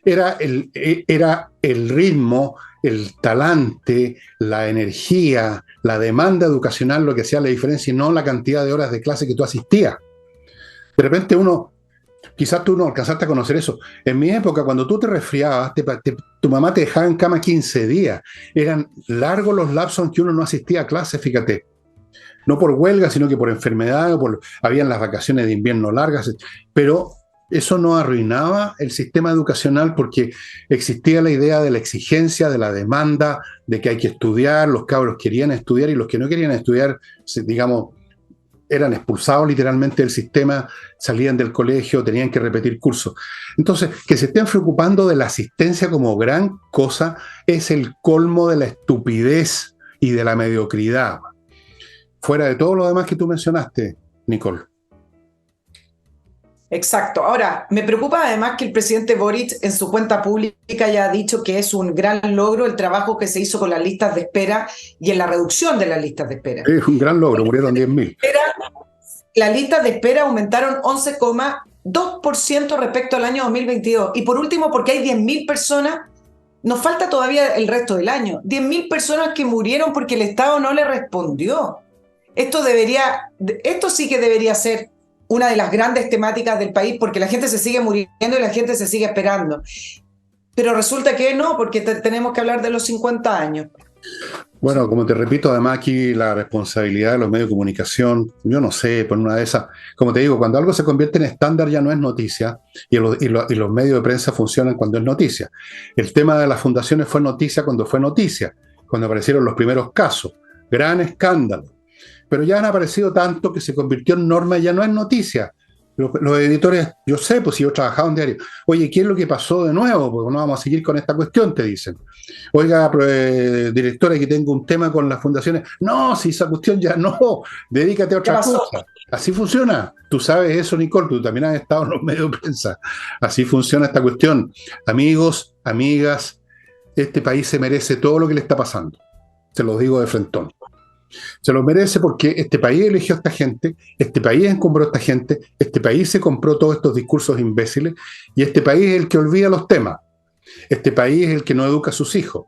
Era el ritmo, el talante, la energía, la demanda educacional lo que hacía la diferencia y no la cantidad de horas de clase que tú asistías. De repente quizás tú no alcanzaste a conocer eso. En mi época, cuando tú te resfriabas, tu mamá te dejaba en cama 15 días. Eran largos los lapsos en que uno no asistía a clase, fíjate. No por huelga, sino que por enfermedad, habían las vacaciones de invierno largas, pero eso no arruinaba el sistema educacional porque existía la idea de la exigencia, de la demanda, de que hay que estudiar, los cabros querían estudiar y los que no querían estudiar, digamos, eran expulsados literalmente del sistema, salían del colegio, tenían que repetir cursos. Entonces, que se estén preocupando de la asistencia como gran cosa es el colmo de la estupidez y de la mediocridad. Fuera de todo lo demás que tú mencionaste, Nicole. Exacto. Ahora, me preocupa además que el presidente Boric en su cuenta pública ya ha dicho que es un gran logro el trabajo que se hizo con las listas de espera y en la reducción de las listas de espera. Es un gran logro, murieron 10.000. Las listas de espera aumentaron 11,2% respecto al año 2022. Y por último, porque hay 10.000 personas, nos falta todavía el resto del año, 10.000 personas que murieron porque el Estado no le respondió. Esto sí que debería ser una de las grandes temáticas del país, porque la gente se sigue muriendo y la gente se sigue esperando. Pero resulta que no, porque tenemos que hablar de los 50 años. Bueno, como te repito, además aquí la responsabilidad de los medios de comunicación, yo no sé, por una de esas, como te digo, cuando algo se convierte en estándar ya no es noticia y los medios de prensa funcionan cuando es noticia. El tema de las fundaciones fue noticia cuando aparecieron los primeros casos. gran escándalo. Pero ya han aparecido tanto que se convirtió en norma y ya no es noticia. Los editores, yo sé, pues si yo trabajaba en diario, oye, ¿qué es lo que pasó de nuevo? Porque no vamos a seguir con esta cuestión, te dicen. Oiga, directora, que tengo un tema con las fundaciones. No, si esa cuestión ya no, dedícate a ¿Qué otra pasó? cosa. Así funciona. Tú sabes eso, Nicole, tú también has estado en los medios de prensa. Así funciona esta cuestión. Amigos, amigas, este país se merece todo lo que le está pasando. Se los digo de frentón. Se lo merece porque este país eligió a esta gente, este país encumbró a esta gente, este país se compró todos estos discursos imbéciles y este país es el que olvida los temas. Este país es el que no educa a sus hijos.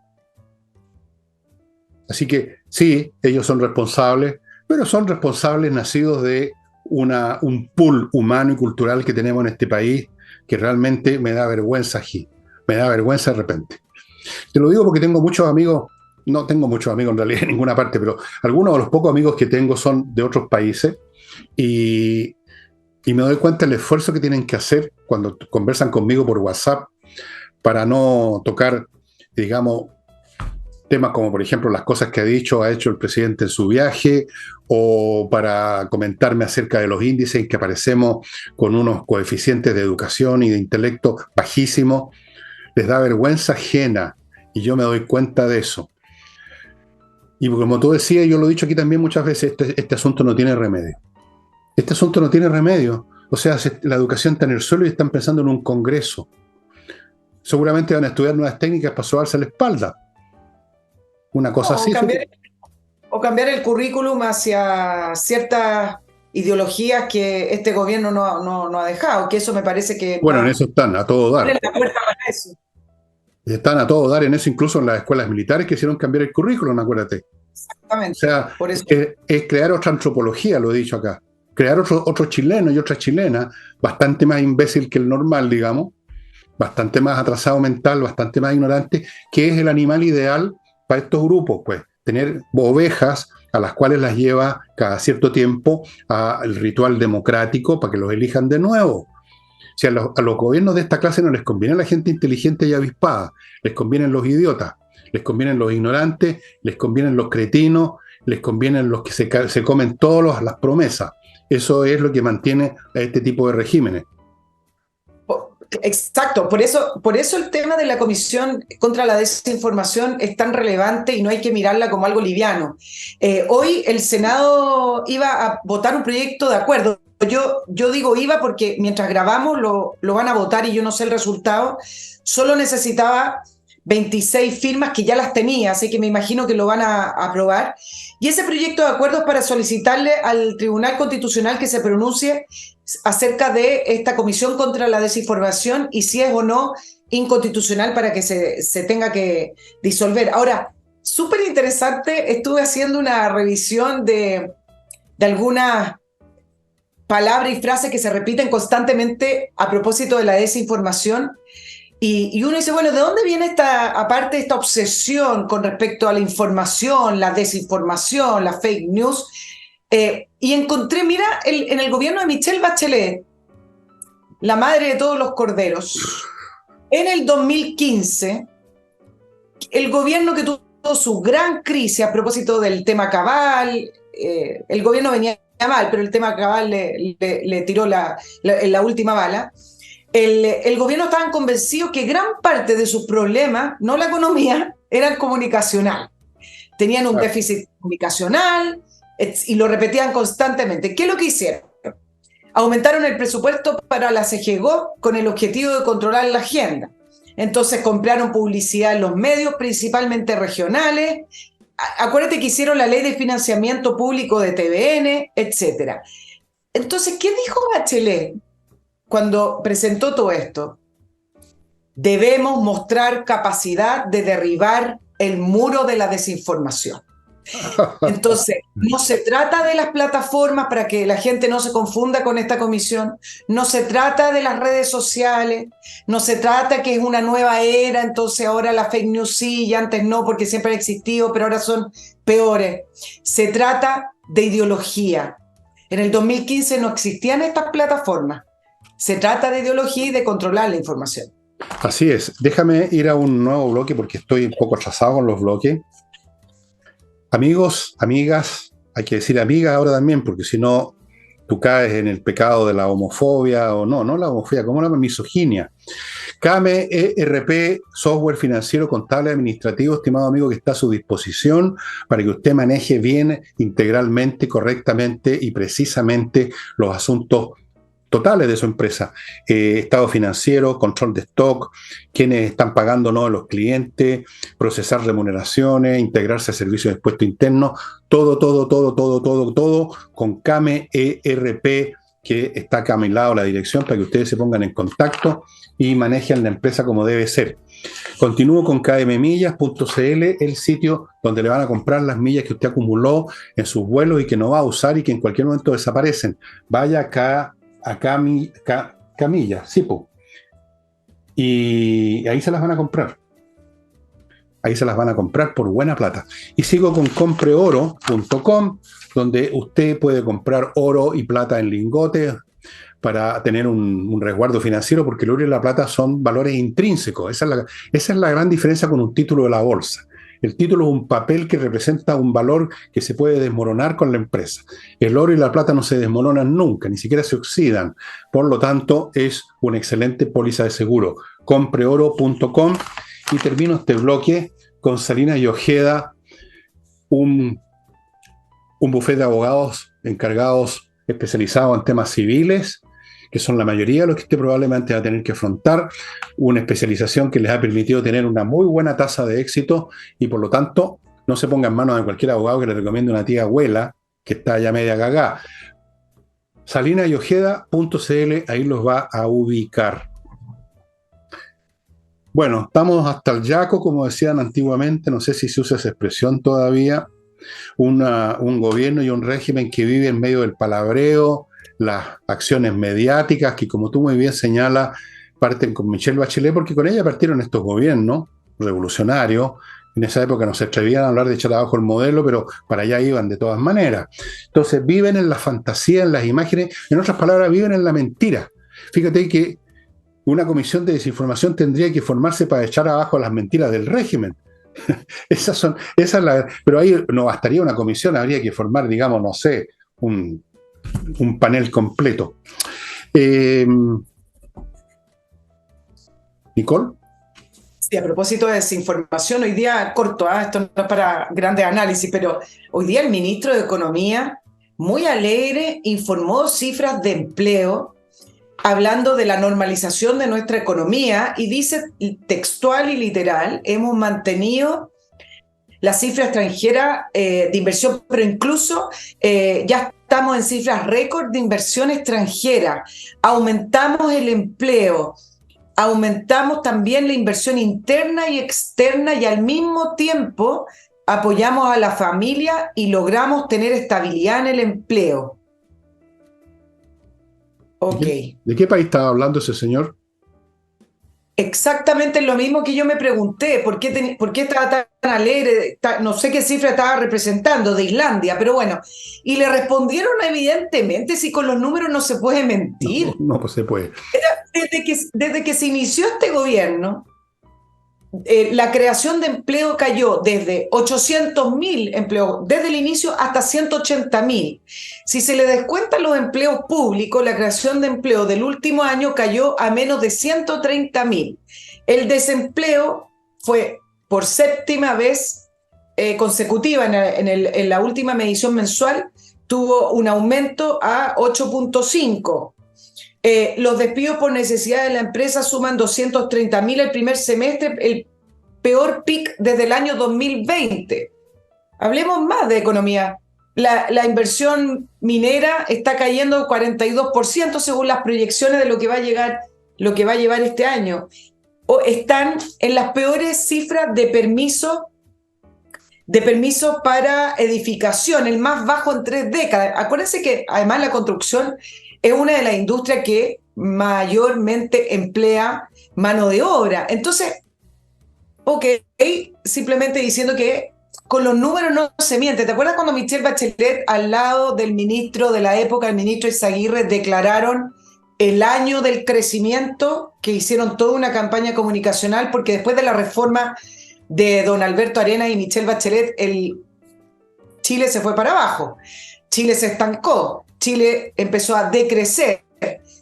Así que sí, ellos son responsables, pero son responsables nacidos de un pool humano y cultural que tenemos en este país que realmente me da vergüenza aquí, me da vergüenza de repente. Te lo digo porque tengo muchos amigos, no tengo muchos amigos en realidad en ninguna parte, pero algunos de los pocos amigos que tengo son de otros países y, y me doy cuenta del esfuerzo que tienen que hacer cuando conversan conmigo por WhatsApp para no tocar, digamos, temas como por ejemplo las cosas que ha hecho el presidente en su viaje, o para comentarme acerca de los índices en que aparecemos con unos coeficientes de educación y de intelecto bajísimos. Les da vergüenza ajena y yo me doy cuenta de eso. Y como tú decías, yo lo he dicho aquí también muchas veces, este asunto no tiene remedio. Este asunto no tiene remedio. O sea, la educación está en el suelo y están pensando en un congreso. Seguramente van a estudiar nuevas técnicas para sobarse la espalda. Una cosa O así. cambiar, o cambiar el currículum hacia ciertas ideologías que este gobierno no ha dejado, que eso me parece que Bueno, en va eso están, a todo a dar. abrir la puerta para eso. Están a todo dar en eso, incluso en las escuelas militares que hicieron cambiar el currículum, acuérdate. O Exactamente. sea, Por eso. es crear otra antropología, lo he dicho acá. Crear otro chileno y otra chilena, bastante más imbécil que el normal, digamos, bastante más atrasado mental, bastante más ignorante, que es el animal ideal para estos grupos, pues. Tener ovejas a las cuales las lleva cada cierto tiempo al ritual democrático para que los elijan de nuevo. Si a los gobiernos de esta clase no les conviene la gente inteligente y avispada, les convienen los idiotas, les convienen los ignorantes, les convienen los cretinos, les convienen los que se comen todas las promesas. Eso es lo que mantiene a este tipo de regímenes. Exacto, por eso el tema de la Comisión contra la Desinformación es tan relevante y no hay que mirarla como algo liviano. Hoy el Senado iba a votar un proyecto de acuerdo. Yo digo iba porque mientras grabamos lo van a votar y yo no sé el resultado. Solo necesitaba 26 firmas que ya las tenía, así que me imagino que lo van a aprobar. Y ese proyecto de acuerdo es para solicitarle al Tribunal Constitucional que se pronuncie acerca de esta Comisión contra la Desinformación y si es o no inconstitucional para que se tenga que disolver. Ahora, súper interesante, estuve haciendo una revisión de algunas palabras y frases que se repiten constantemente a propósito de la desinformación. Y uno dice, bueno, ¿de dónde viene aparte esta obsesión con respecto a la información, la desinformación, la fake news? Y encontré, mira, en el gobierno de Michelle Bachelet, la madre de todos los corderos, en el 2015, el gobierno que tuvo su gran crisis a propósito del tema Cabal, el gobierno venía mal, pero el tema Cabal le tiró la última bala. El gobierno estaban convencidos que gran parte de sus problemas, no la economía, eran comunicacional. Tenían un déficit comunicacional y lo repetían constantemente. ¿Qué es lo que hicieron? Aumentaron el presupuesto para la CGGO con el objetivo de controlar la agenda. Entonces compraron publicidad en los medios, principalmente regionales. Acuérdate que hicieron la ley de financiamiento público de TVN, etc. Entonces, ¿qué dijo Bachelet cuando presentó todo esto? Debemos mostrar capacidad de derribar el muro de la desinformación. Entonces, no se trata de las plataformas para que la gente no se confunda con esta comisión, no se trata de las redes sociales, no se trata que es una nueva era, entonces ahora la fake news sí y antes no porque siempre han existido, pero ahora son peores. Se trata de ideología. En el 2015 no existían estas plataformas. Se trata de ideología y de controlar la información. Así es. Déjame ir a un nuevo bloque porque estoy un poco atrasado con los bloques. Amigos, amigas, hay que decir amigas ahora también, porque si no, tú caes en el pecado de la homofobia, o no la homofobia, ¿cómo la misoginia? Kame ERP, software financiero, contable, administrativo, estimado amigo, que está a su disposición para que usted maneje bien, integralmente, correctamente y precisamente los asuntos totales de su empresa. Estado financiero, control de stock, quiénes están pagando o no a los clientes, procesar remuneraciones, integrarse a servicios de expuesto interno, todo con Kame ERP, que está acá a mi lado la dirección para que ustedes se pongan en contacto y manejen la empresa como debe ser. Continúo con kmmillas.cl, el sitio donde le van a comprar las millas que usted acumuló en sus vuelos y que no va a usar y que en cualquier momento desaparecen. Vaya acá a Camilla, sí, po. Y ahí se las van a comprar. Ahí se las van a comprar por buena plata. Y sigo con compreoro.com, donde usted puede comprar oro y plata en lingotes para tener un resguardo financiero, porque el oro y la plata son valores intrínsecos. Esa es la gran diferencia con un título de la bolsa. El título es un papel que representa un valor que se puede desmoronar con la empresa. El oro y la plata no se desmoronan nunca, ni siquiera se oxidan. Por lo tanto, es una excelente póliza de seguro. Compreoro.com. Y termino este bloque con Salinas y Ojeda, un bufete de abogados encargados, especializados en temas civiles, que son la mayoría de los que usted probablemente va a tener que afrontar, una especialización que les ha permitido tener una muy buena tasa de éxito y por lo tanto no se ponga en manos de cualquier abogado que le recomiende una tía abuela que está ya media cagada. salinasyojeda.cl, ahí los va a ubicar. Bueno, estamos hasta el yaco, como decían antiguamente, no sé si se usa esa expresión todavía, un gobierno y un régimen que vive en medio del palabreo, las acciones mediáticas, que como tú muy bien señalas, parten con Michelle Bachelet, porque con ella partieron estos gobiernos revolucionarios. En esa época no se atrevían a hablar de echar abajo el modelo, pero para allá iban de todas maneras. Entonces viven en la fantasía, en las imágenes, en otras palabras, viven en la mentira. Fíjate que una comisión de desinformación tendría que formarse para echar abajo las mentiras del régimen. Pero ahí no bastaría una comisión, habría que formar, digamos, no sé, un panel completo. Nicole. Sí, a propósito de desinformación, hoy día, corto, esto no es para grandes análisis, pero hoy día el ministro de Economía, muy alegre, informó cifras de empleo, hablando de la normalización de nuestra economía, y dice textual y literal, hemos mantenido la cifra extranjera de inversión, pero incluso ya estamos en cifras récord de inversión extranjera, aumentamos el empleo, aumentamos también la inversión interna y externa y al mismo tiempo apoyamos a la familia y logramos tener estabilidad en el empleo. Ok. ¿De qué país estaba hablando ese señor? Exactamente lo mismo que yo me pregunté, ¿por qué estaba tan alegre? No sé qué cifra estaba representando, de Islandia, pero bueno. Y le respondieron evidentemente, si con los números no se puede mentir. No, pues se puede. Desde que se inició este gobierno, la creación de empleo cayó desde 800.000 empleos, desde el inicio hasta 180.000. Si se le descuentan los empleos públicos, la creación de empleo del último año cayó a menos de 130.000. El desempleo fue por séptima vez consecutiva en la última medición mensual, tuvo un aumento a 8.5. Los despidos por necesidad de la empresa suman 230.000 el primer semestre, el peor pic desde el año 2020. Hablemos más de economía. La inversión minera está cayendo 42% según las proyecciones de lo que va a llevar este año. Están en las peores cifras de permiso para edificación, el más bajo en 3 décadas. Acuérdense que además la construcción es una de las industrias que mayormente emplea mano de obra. Entonces, simplemente diciendo que con los números no se miente. ¿Te acuerdas cuando Michelle Bachelet, al lado del ministro de la época, el ministro Izaguirre, declararon el año del crecimiento, que hicieron toda una campaña comunicacional, porque después de la reforma de don Alberto Arenas y Michelle Bachelet, Chile se fue para abajo, Chile se estancó, Chile empezó a decrecer.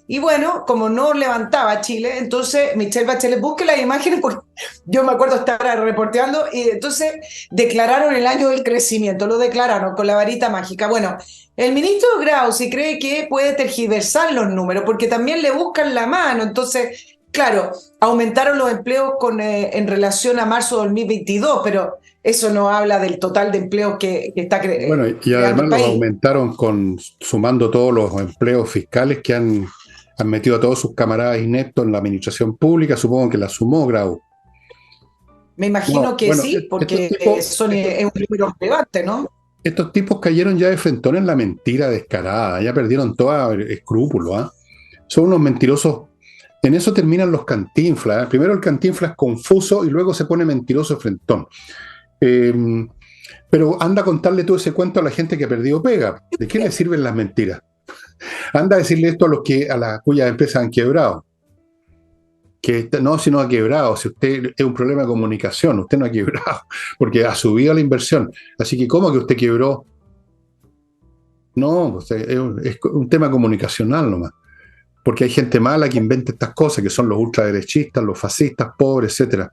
Y bueno, como no levantaba Chile, entonces Michelle Bachelet, busque las imágenes, porque yo me acuerdo estar reporteando, y entonces declararon el año del crecimiento, lo declararon con la varita mágica. Bueno, el ministro Grau si cree que puede tergiversar los números, porque también le buscan la mano. Entonces, claro, aumentaron los empleos en relación a marzo de 2022, pero eso no habla del total de empleos que está Bueno, y creando además el los país. aumentaron sumando todos los empleos fiscales que han metido a todos sus camaradas ineptos en la administración pública. Supongo que la sumó Grau. Me No, imagino que bueno, sí, estos porque tipos, es un número relevante, ¿no? estos tipos cayeron ya de frentón en la mentira descarada, ya perdieron todo escrúpulo, ¿ah? Son unos mentirosos. En eso terminan los Cantinflas, ¿eh? Primero el Cantinflas confuso y luego se pone mentiroso de frentón. Eh, pero anda a contarle todo ese cuento a la gente que ha perdido pega. ¿De qué le sirven las mentiras? Anda a decirle esto a las cuyas empresas han quebrado. Que no, si no ha quebrado, si usted es un problema de comunicación, usted no ha quebrado, porque ha subido la inversión. Así que, ¿cómo que usted quebró? No, es un tema comunicacional nomás. Porque hay gente mala que inventa estas cosas, que son los ultraderechistas, los fascistas, pobres, etcétera.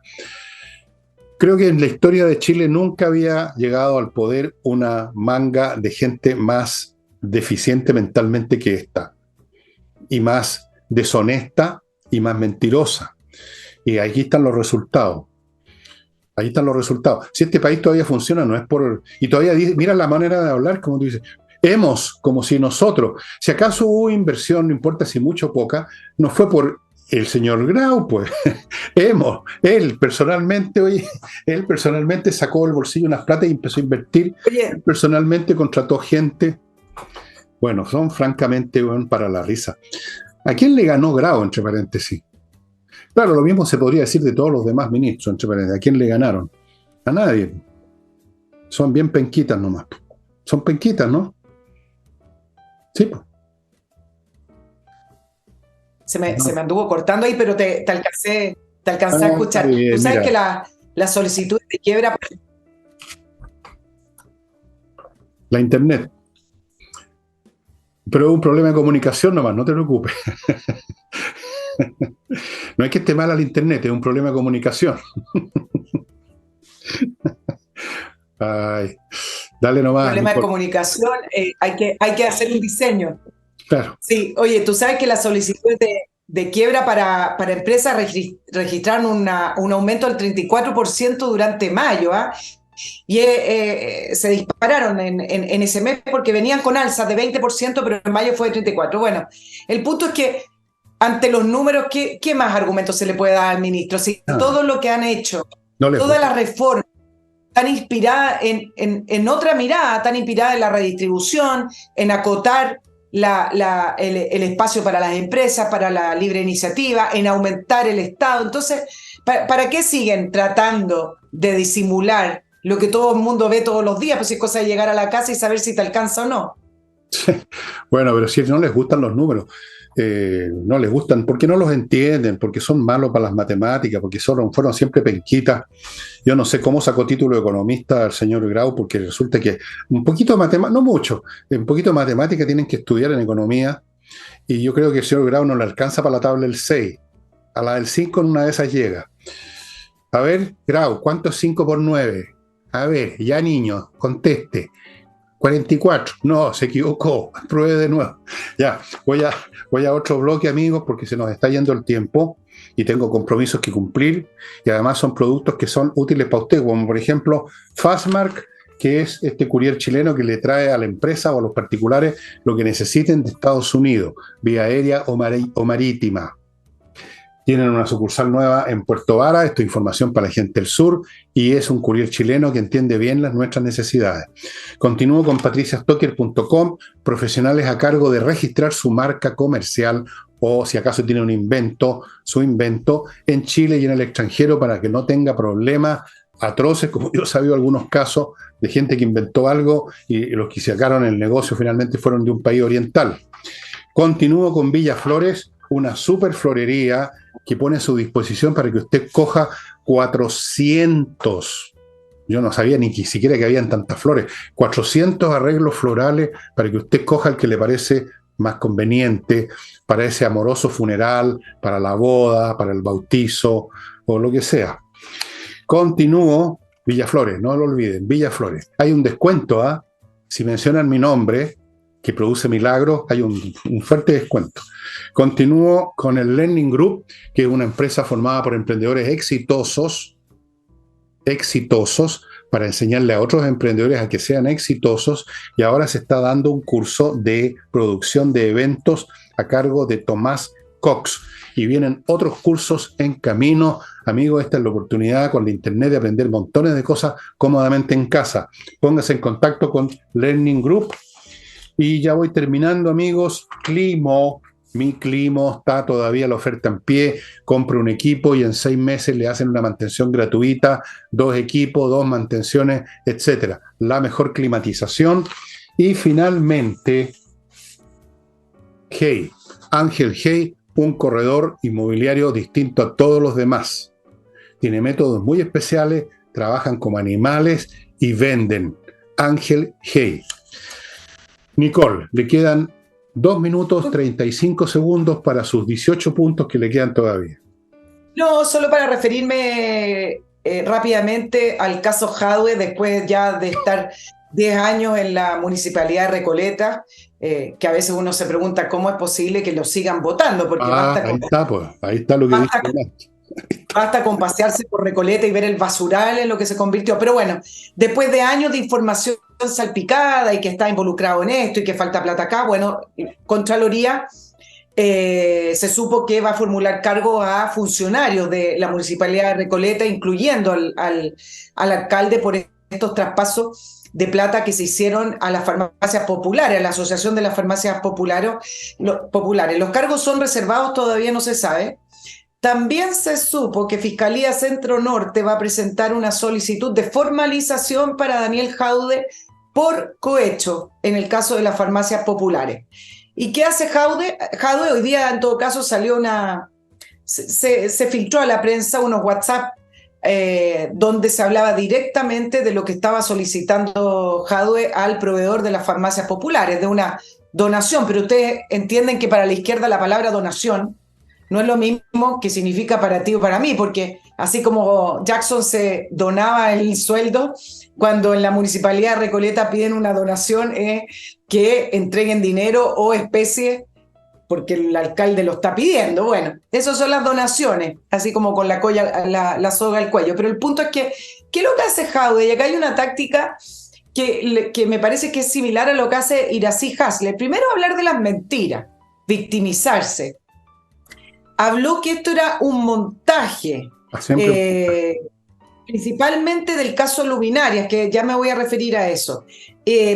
Creo que en la historia de Chile nunca había llegado al poder una manga de gente más deficiente mentalmente que esta, y más deshonesta y más mentirosa. Y aquí están los resultados. Ahí están los resultados. Si este país todavía funciona, no es por... Y todavía, mira la manera de hablar, como tú dices, como si nosotros, si acaso hubo inversión, no importa si mucho o poca, no fue por el señor Grau, pues. Él personalmente sacó del bolsillo unas plata y empezó a invertir. Oye, Él personalmente contrató gente. Bueno, son francamente para la risa. ¿A quién le ganó Grau, entre paréntesis? Claro, lo mismo se podría decir de todos los demás ministros, entre paréntesis. ¿A quién le ganaron? A nadie. Son bien penquitas nomás. Son penquitas, ¿no? Sí, pues. se me No. anduvo cortando ahí, pero te alcancé a Está escuchar. bien, Tú sabes mira, que la solicitud de quiebra, la internet. Pero es un problema de comunicación nomás, no te preocupes. No es que esté mala la internet, es un problema de comunicación. Ay, dale nomás, no problema de importa. comunicación, hay que hacer un diseño. Claro. Sí, oye, tú sabes que las solicitudes de quiebra para empresas registraron un aumento del 34% durante mayo, ¿ah? Y se dispararon en ese mes porque venían con alzas de 20%, pero en mayo fue de 34%. Bueno, el punto es que ante los números, ¿qué más argumentos se le puede dar al ministro? Si Nada, todo lo que han hecho, no les todas gusta. las reformas, tan inspirada en otra mirada, tan inspirada en la redistribución, en acotar el espacio para las empresas, para la libre iniciativa, en aumentar el Estado. Entonces, ¿para qué siguen tratando de disimular lo que todo el mundo ve todos los días? Pues es cosa de llegar a la casa y saber si te alcanza o no. Bueno, pero si no les gustan los números, no les gustan, porque no los entienden, porque son malos para las matemáticas, porque fueron siempre penquitas. Yo no sé cómo sacó título de economista el señor Grau, porque resulta que un poquito de matemática, no mucho, un poquito de matemática tienen que estudiar en economía, y yo creo que el señor Grau no le alcanza para la tabla del 6. A la del 5 en una de esas llega. A ver, Grau, ¿cuánto es 5 por 9? A ver, ya niño, conteste. 44. No, se equivocó. Pruebe de nuevo. Ya, voy a otro bloque, amigos, porque se nos está yendo el tiempo y tengo compromisos que cumplir. Y además son productos que son útiles para usted, como por ejemplo Fastmark, que es este courier chileno que le trae a la empresa o a los particulares lo que necesiten de Estados Unidos, vía aérea o marítima. Tienen una sucursal nueva en Puerto Vara, esto es información para la gente del sur, y es un courier chileno que entiende bien nuestras necesidades. Continúo con patriciastocker.com, profesionales a cargo de registrar su marca comercial o si acaso tiene su invento en Chile y en el extranjero para que no tenga problemas atroces, como yo he sabido algunos casos de gente que inventó algo y los que sacaron el negocio finalmente fueron de un país oriental. Continúo con Villa Flores, una super florería que pone a su disposición para que usted coja 400 Yo no sabía ni siquiera que habían tantas flores. 400 arreglos florales para que usted coja el que le parece más conveniente para ese amoroso funeral, para la boda, para el bautizo o lo que sea. Continúo, Villaflores, no lo olviden, Villaflores. Hay un descuento, ¿ah? Si mencionan mi nombre, que produce milagros, hay un fuerte descuento. Continúo con el Learning Group, que es una empresa formada por emprendedores exitosos, para enseñarle a otros emprendedores a que sean exitosos, y ahora se está dando un curso de producción de eventos a cargo de Tomás Cox, y vienen otros cursos en camino. Amigos, esta es la oportunidad con la internet de aprender montones de cosas cómodamente en casa. Póngase en contacto con Learning Group. Y ya voy terminando, amigos. Climo, mi Climo, está todavía la oferta en pie. Compre un equipo y en 6 meses le hacen una mantención gratuita, 2 equipos, 2 mantenciones, etcétera. La mejor climatización. Y finalmente, Hey, Ángel Hey, un corredor inmobiliario distinto a todos los demás. Tiene métodos muy especiales, trabajan como animales y venden. Ángel Hey. Nicole, le quedan 2 minutos 35 segundos para sus 18 puntos que le quedan todavía. No, solo para referirme rápidamente al caso Jadwe, después ya de estar 10 años en la Municipalidad de Recoleta, que a veces uno se pregunta cómo es posible que lo sigan votando, porque ahí está lo que dije. Basta con pasearse por Recoleta y ver el basural en lo que se convirtió. Pero bueno, después de años de información salpicada y que está involucrado en esto y que falta plata acá, bueno, Contraloría se supo que va a formular cargo a funcionarios de la Municipalidad de Recoleta, incluyendo al alcalde por estos traspasos de plata que se hicieron a las farmacias populares, a la Asociación de las Farmacias Populares. Los cargos son reservados, todavía no se sabe. También se supo que Fiscalía Centro Norte va a presentar una solicitud de formalización para Daniel Jadwe por cohecho en el caso de las farmacias populares. ¿Y qué hace Jadwe? Jadwe hoy día, en todo caso, salió se filtró a la prensa unos WhatsApp donde se hablaba directamente de lo que estaba solicitando Jadwe al proveedor de las farmacias populares, de una donación. Pero ustedes entienden que para la izquierda la palabra donación no es lo mismo que significa para ti o para mí, porque así como Jackson se donaba el sueldo, cuando en la Municipalidad de Recoleta piden una donación que entreguen dinero o especie porque el alcalde lo está pidiendo. Bueno, esas son las donaciones, así como con la soga al cuello. Pero el punto es que, ¿qué es lo que hace Jadwe? Y acá hay una táctica que me parece que es similar a lo que hace Iracy Hasler. Primero, hablar de las mentiras, victimizarse. Habló que esto era un montaje, principalmente del caso Luminarias, que ya me voy a referir a eso,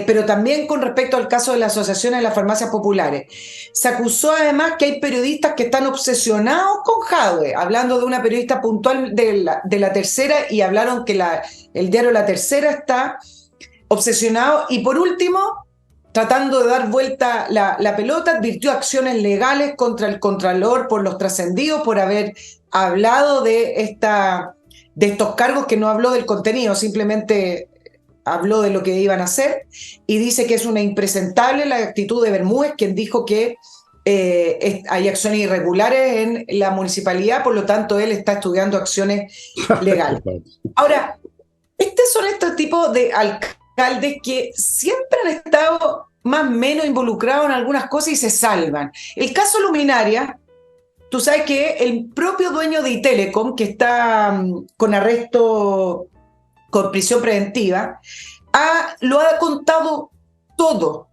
pero también con respecto al caso de la Asociación de las Farmacias Populares. Se acusó además que hay periodistas que están obsesionados con Jadwe, hablando de una periodista puntual de la Tercera, y hablaron que el diario La Tercera está obsesionado. Y por último, tratando de dar vuelta la pelota, advirtió acciones legales contra el Contralor por los trascendidos, por haber hablado de estos cargos, que no habló del contenido, simplemente habló de lo que iban a hacer, y dice que es una impresentable la actitud de Bermúdez, quien dijo que hay acciones irregulares en la municipalidad, por lo tanto él está estudiando acciones legales. Ahora, son estos tipos de alcaldes que siempre han estado más o menos involucrados en algunas cosas y se salvan. El caso Luminaria, tú sabes que el propio dueño de Itelecom, que está con arresto, con prisión preventiva, lo ha contado todo,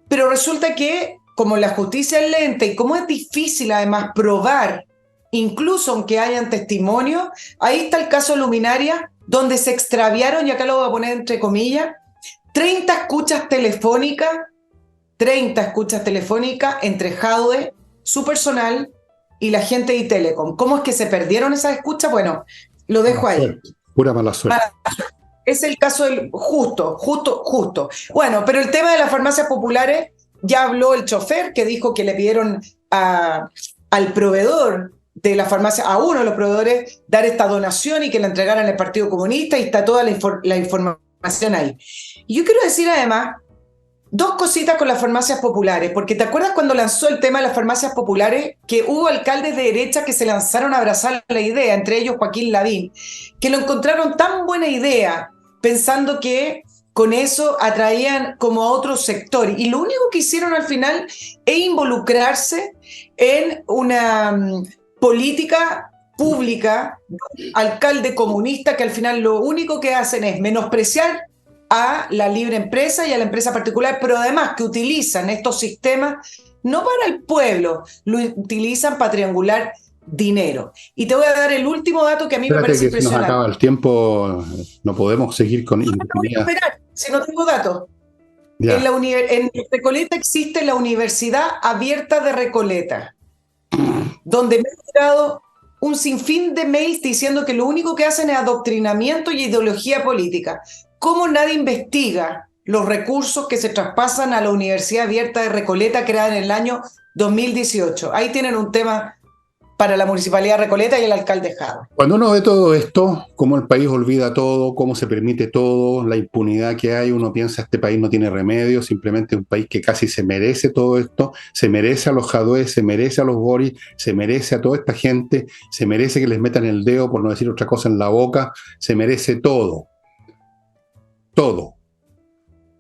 pero resulta que como la justicia es lenta y como es difícil además probar, incluso aunque hayan testimonios, ahí está el caso Luminaria, donde se extraviaron, y acá lo voy a poner entre comillas, 30 escuchas telefónicas entre Jadwe, su personal y la gente de Itelecom. ¿Cómo es que se perdieron esas escuchas? Bueno, lo dejo ahí. Pura mala suerte. Es el caso del justo. Bueno, pero el tema de las farmacias populares, ya habló el chofer, que dijo que le pidieron al proveedor de la farmacia, a uno de los proveedores, dar esta donación y que la entregaran al Partido Comunista, y está toda la información ahí. Y yo quiero decir además dos cositas con las farmacias populares, porque ¿te acuerdas cuando lanzó el tema de las farmacias populares? Que hubo alcaldes de derecha que se lanzaron a abrazar la idea, entre ellos Joaquín Lavín, que lo encontraron tan buena idea, pensando que con eso atraían como a otro sector. Y lo único que hicieron al final es involucrarse en una política pública, alcalde comunista, que al final lo único que hacen es menospreciar a la libre empresa y a la empresa particular, pero además que utilizan estos sistemas no para el pueblo, lo utilizan para triangular dinero. Y te voy a dar el último dato que a mí me parece impresionante. Si nos acaba el tiempo, no podemos seguir con impunidad. No, esperar, si no tengo datos. En Recoleta existe la Universidad Abierta de Recoleta, donde me he tirado un sinfín de mails diciendo que lo único que hacen es adoctrinamiento y ideología política. ¿Cómo nadie investiga los recursos que se traspasan a la Universidad Abierta de Recoleta, creada en el año 2018? Ahí tienen un tema para la Municipalidad de Recoleta y el alcalde Jadwe. Cuando uno ve todo esto, cómo el país olvida todo, cómo se permite todo, la impunidad que hay, uno piensa este país no tiene remedio, simplemente un país que casi se merece todo esto, se merece a los Jadwe, se merece a los Boric, se merece a toda esta gente, se merece que les metan el dedo, por no decir otra cosa, en la boca, se merece todo. Todo.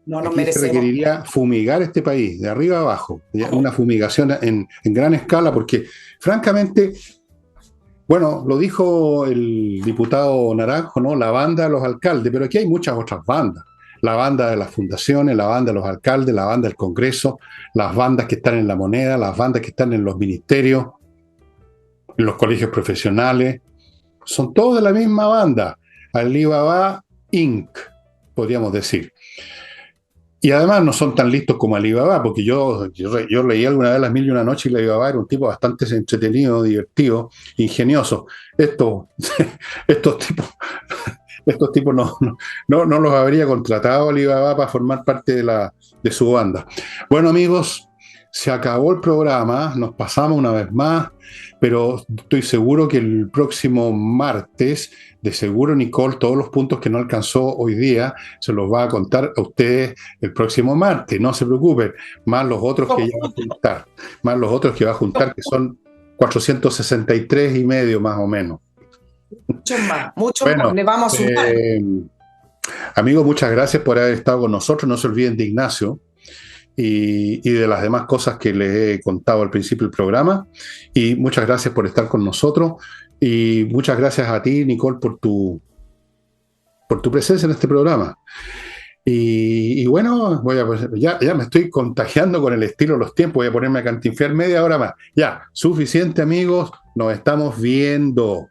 No nos Aquí merecemos. se requeriría fumigar este país, de arriba a abajo, una fumigación en gran escala, porque francamente, bueno, lo dijo el diputado Naranjo, ¿no? La banda de los alcaldes, pero aquí hay muchas otras bandas. La banda de las fundaciones, la banda de los alcaldes, la banda del Congreso, las bandas que están en la moneda, las bandas que están en los ministerios, en los colegios profesionales, son todos de la misma banda, Alibaba Inc., podríamos decir. Y además no son tan listos como Alibaba, porque yo leí alguna vez Las Mil y una Noches y Alibaba era un tipo bastante entretenido, divertido, ingenioso. Estos tipos no los habría contratado Alibaba para formar parte de su banda. Bueno, amigos, se acabó el programa, nos pasamos una vez más, pero estoy seguro que el próximo martes, de seguro Nicole, todos los puntos que no alcanzó hoy día, se los va a contar a ustedes el próximo martes, no se preocupen, más los otros que ya va a juntar, que son 463 y medio más o menos. Mucho más, le vamos a sumar. Amigos, muchas gracias por haber estado con nosotros, no se olviden de Ignacio, y de las demás cosas que les he contado al principio del programa. Y muchas gracias por estar con nosotros. Y muchas gracias a ti, Nicole, por tu presencia en este programa. Y bueno, ya me estoy contagiando con el estilo de los tiempos. Voy a ponerme a cantinflear media hora más. Ya, suficiente, amigos. Nos estamos viendo.